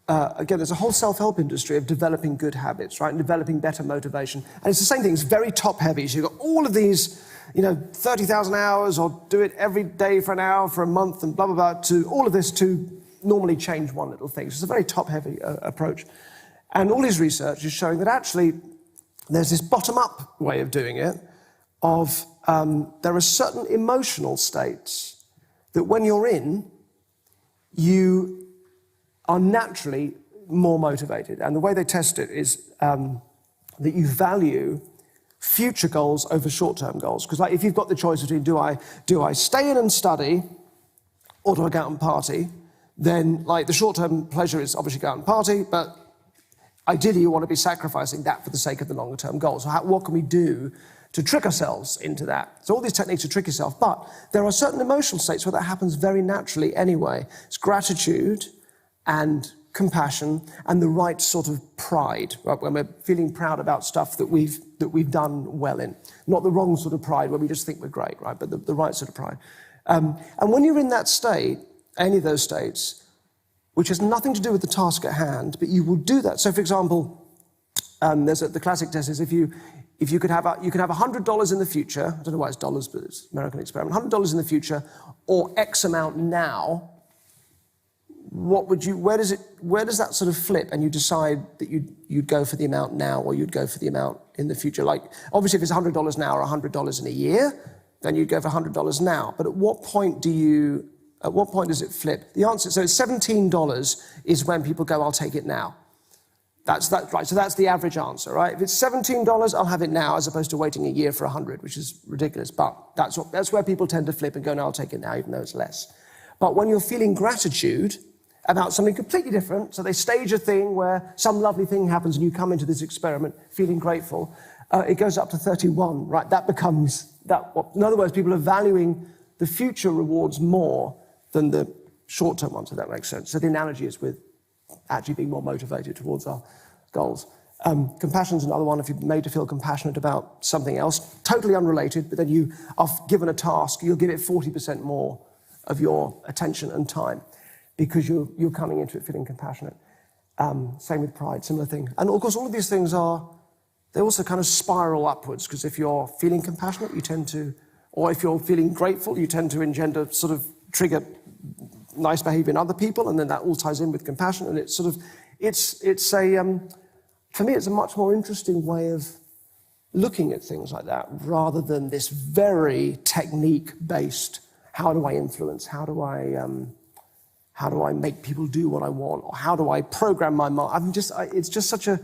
again, there's a whole self-help industry of developing good habits, right? And developing better motivation. And it's the same thing, it's very top-heavy. So you've got all of these, 30,000 hours, or do it every day for an hour, for a month, and blah, blah, blah, to all of this to normally change one little thing. So it's a very top-heavy approach. And all his research is showing that actually there's this bottom-up way of doing it, of there are certain emotional states that when you're in, you are naturally more motivated. And the way they test it is that you value future goals over short-term goals. Because if you've got the choice between do I stay in and study, or do I go out and party, then the short-term pleasure is obviously go out and party, but ideally you want to be sacrificing that for the sake of the longer-term goals. So what can we do to trick ourselves into that? So all these techniques to trick yourself, but there are certain emotional states where that happens very naturally anyway. It's gratitude and compassion and the right sort of pride, right? When we're feeling proud about stuff that we've done well in. Not the wrong sort of pride where we just think we're great, right? But the right sort of pride. And when you're in that state, any of those states, which has nothing to do with the task at hand, but you will do that. So, for example, the classic test is if you could have $100 in the future. I don't know why it's dollars, but it's an American experiment. $100 in the future, or X amount now. where does that sort of flip, and you decide that you'd go for the amount now or you'd go for the amount in the future? Like, obviously, if it's $100 now or $100 in a year, then you'd go for $100 now. But at what point does it flip? The answer, so it's $17 is when people go, I'll take it now. That's right. So that's the average answer, right? If it's $17, I'll have it now, as opposed to waiting a year for 100, which is ridiculous. But that's where people tend to flip and go, no, I'll take it now, even though it's less. But when you're feeling gratitude about something completely different, so they stage a thing where some lovely thing happens and you come into this experiment feeling grateful, it goes up to 31, right? That becomes that. In other words, people are valuing the future rewards more than the short-term ones, if that makes sense. So the analogy is with actually being more motivated towards our goals. Compassion is another one. If you're made to feel compassionate about something else, totally unrelated, but then you are given a task, you'll give it 40% more of your attention and time because you're coming into it feeling compassionate. Same with pride, similar thing. And of course, all of these things they also kind of spiral upwards, because if you're feeling compassionate, you tend to, or if you're feeling grateful, you tend to trigger nice behavior in other people, and then that all ties in with compassion, and it's for me, it's a much more interesting way of looking at things like that, rather than this very technique-based, how do I influence, how do I make people do what I want, or how do I program my mind? It's just a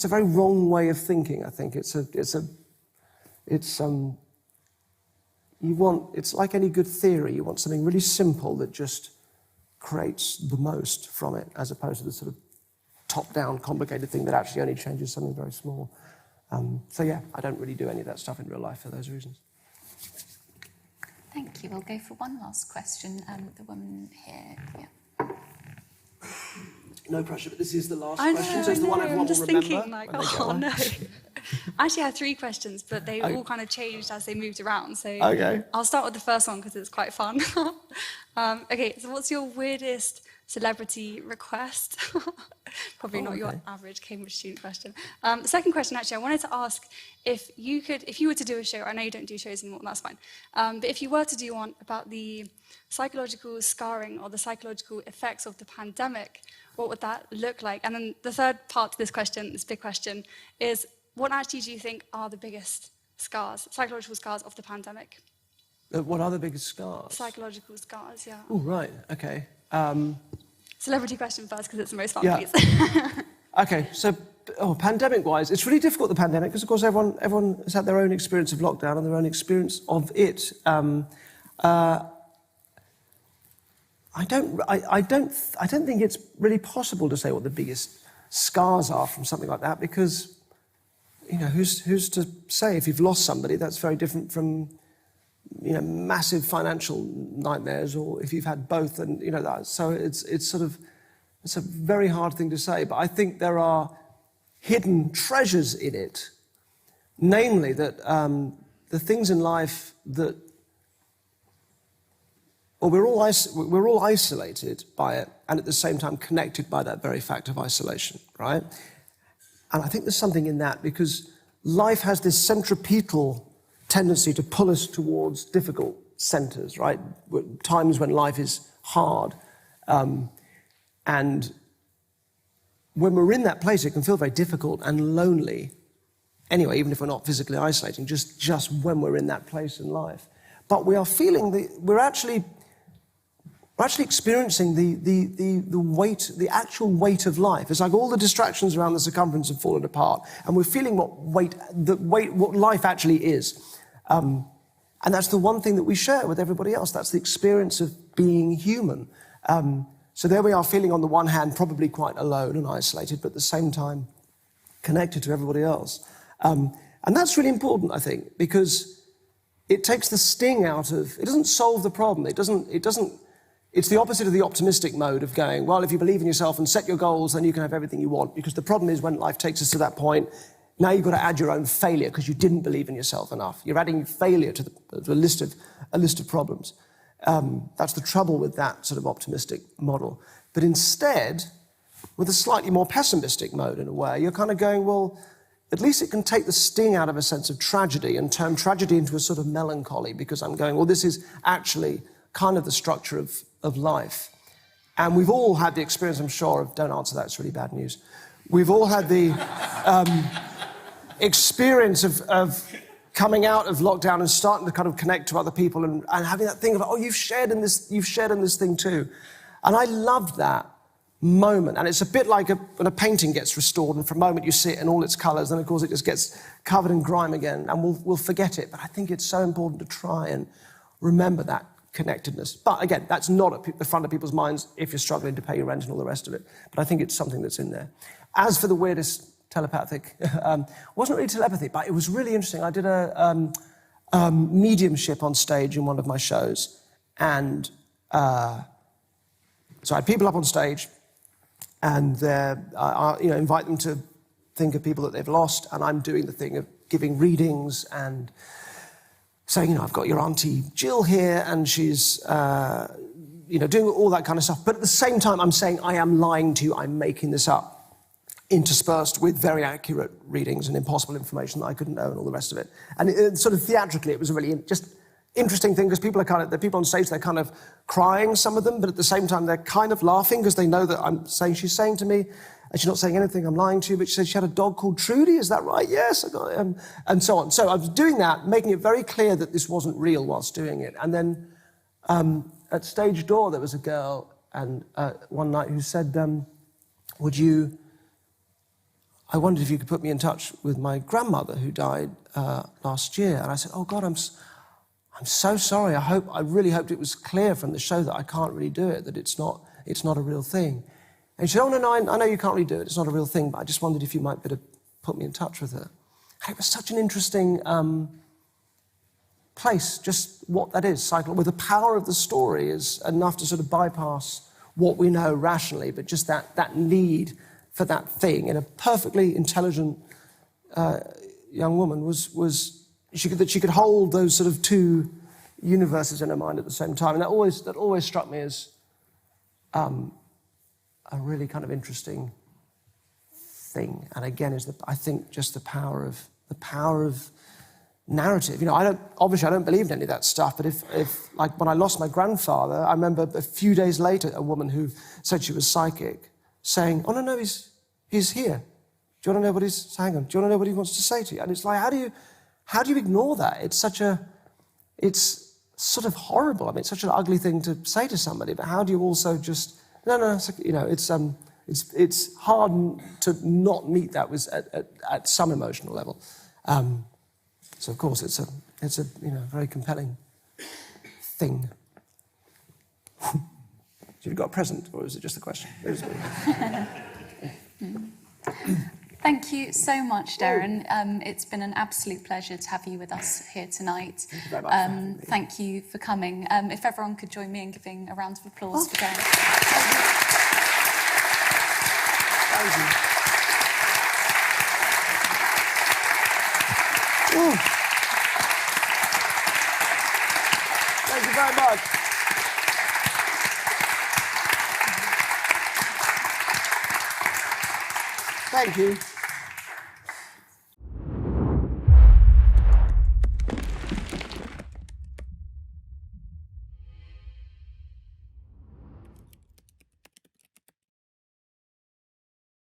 very wrong way of thinking, I think. It's like any good theory, you want something really simple that just creates the most from it, as opposed to the sort of top-down, complicated thing that actually only changes something very small. So yeah, I don't really do any of that stuff in real life for those reasons. Thank you. We'll go for one last question. The woman here. Yeah. No pressure, but this is the last question, so it's the one everyone will remember. Thinking, like, oh no. I actually had 3 questions, but they all kind of changed as they moved around. So I'll start with the first one because it's quite fun. Okay, so what's your weirdest celebrity request? Probably not your average Cambridge student question. The second question, actually, I wanted to ask if you were to do a show, I know you don't do shows anymore, that's fine, but if you were to do one about the psychological scarring or the psychological effects of the pandemic, what would that look like? And then the third part to this question, this big question, is what actually do you think are the biggest scars, psychological scars of the pandemic? What are the biggest scars? Psychological scars, yeah. Oh, right, okay. Celebrity question first, because it's the most fun, please. Okay, so pandemic-wise, it's really difficult, the pandemic, because of course everyone has had their own experience of lockdown and their own experience of it. I don't think it's really possible to say what the biggest scars are from something like that, because who's to say? If you've lost somebody, that's very different from massive financial nightmares, or if you've had both, and that. So it's a very hard thing to say. But I think there are hidden treasures in it, namely that the things in life that. Well, we're all isolated by it, and at the same time connected by that very fact of isolation, right? And I think there's something in that, because life has this centripetal tendency to pull us towards difficult centers, right? Times when life is hard. And when we're in that place, it can feel very difficult and lonely. Anyway, even if we're not physically isolating, just when we're in that place in life. But we are feeling we're actually experiencing the weight, the actual weight of life. It's like all the distractions around the circumference have fallen apart, and we're feeling what life actually is. And that's the one thing that we share with everybody else. That's the experience of being human. So there we are, feeling on the one hand probably quite alone and isolated, but at the same time connected to everybody else. And that's really important, I think, because it takes the sting out of. It doesn't solve the problem. It doesn't. It's the opposite of the optimistic mode of going, well, if you believe in yourself and set your goals, then you can have everything you want. Because the problem is, when life takes us to that point, now you've got to add your own failure because you didn't believe in yourself enough. You're adding failure to a list of problems. That's the trouble with that sort of optimistic model. But instead, with a slightly more pessimistic mode, in a way, you're kind of going, well, at least it can take the sting out of a sense of tragedy and turn tragedy into a sort of melancholy, because I'm going, well, this is actually kind of the structure of life. And we've all had the experience, I'm sure, of, don't answer that, it's really bad news. We've all had the experience of coming out of lockdown and starting to kind of connect to other people and having that thing of, oh, you've shared in this thing too. And I loved that moment. And it's a bit like when a painting gets restored and for a moment you see it in all its colours, then of course it just gets covered in grime again and we'll forget it. But I think it's so important to try and remember that connectedness. But again, that's not at the front of people's minds if you're struggling to pay your rent and all the rest of it. But I think it's something that's in there. As for the weirdest telepathic, wasn't really telepathy, but it was really interesting. I did a mediumship on stage in one of my shows. And so I had people up on stage and I invite them to think of people that they've lost, and I'm doing the thing of giving readings and saying, I've got your Auntie Jill here, and she's, doing all that kind of stuff. But at the same time, I'm saying, I am lying to you, I'm making this up, interspersed with very accurate readings and impossible information that I couldn't know and all the rest of it. And it sort of theatrically, it was a really just interesting thing, because people are the people on stage, they're kind of crying, some of them, but at the same time, they're kind of laughing because they know that she's saying to me, and she's not saying anything, I'm lying to you, but she said she had a dog called Trudy, is that right? Yes, I got it, and so on. So I was doing that, making it very clear that this wasn't real whilst doing it. And then at stage door, there was a girl and one night who said, I wondered if you could put me in touch with my grandmother who died last year. And I said, oh God, I'm so sorry. I really hoped it was clear from the show that I can't really do it, that it's not a real thing. And she said, oh, no, I know you can't really do it. It's not a real thing, but I just wondered if you might better put me in touch with her. And it was such an interesting place, just what that is, cycle, where the power of the story is enough to sort of bypass what we know rationally, but just that need for that thing in a perfectly intelligent young woman was she could hold those sort of two universes in her mind at the same time. And that always struck me as a really kind of interesting thing. And again, I think just the power of narrative. I don't believe in any of that stuff, but if like when I lost my grandfather, I remember a few days later a woman who said she was psychic saying, oh no, he's here. Do you want to know what he's hang on? Do you want to know what he wants to say to you? And it's like, how do you ignore that? It's sort of horrible. I mean, it's such an ugly thing to say to somebody, but how do you also just it's hard to not meet that at some emotional level. So of course it's a very compelling thing. Have you got a present, or is it just a question? Thank you so much, Derren. It's been an absolute pleasure to have you with us here tonight. Thank you very much. Thank you for coming. If everyone could join me in giving a round of applause for Derren. Thank you. Ooh. Thank you very much. Thank you.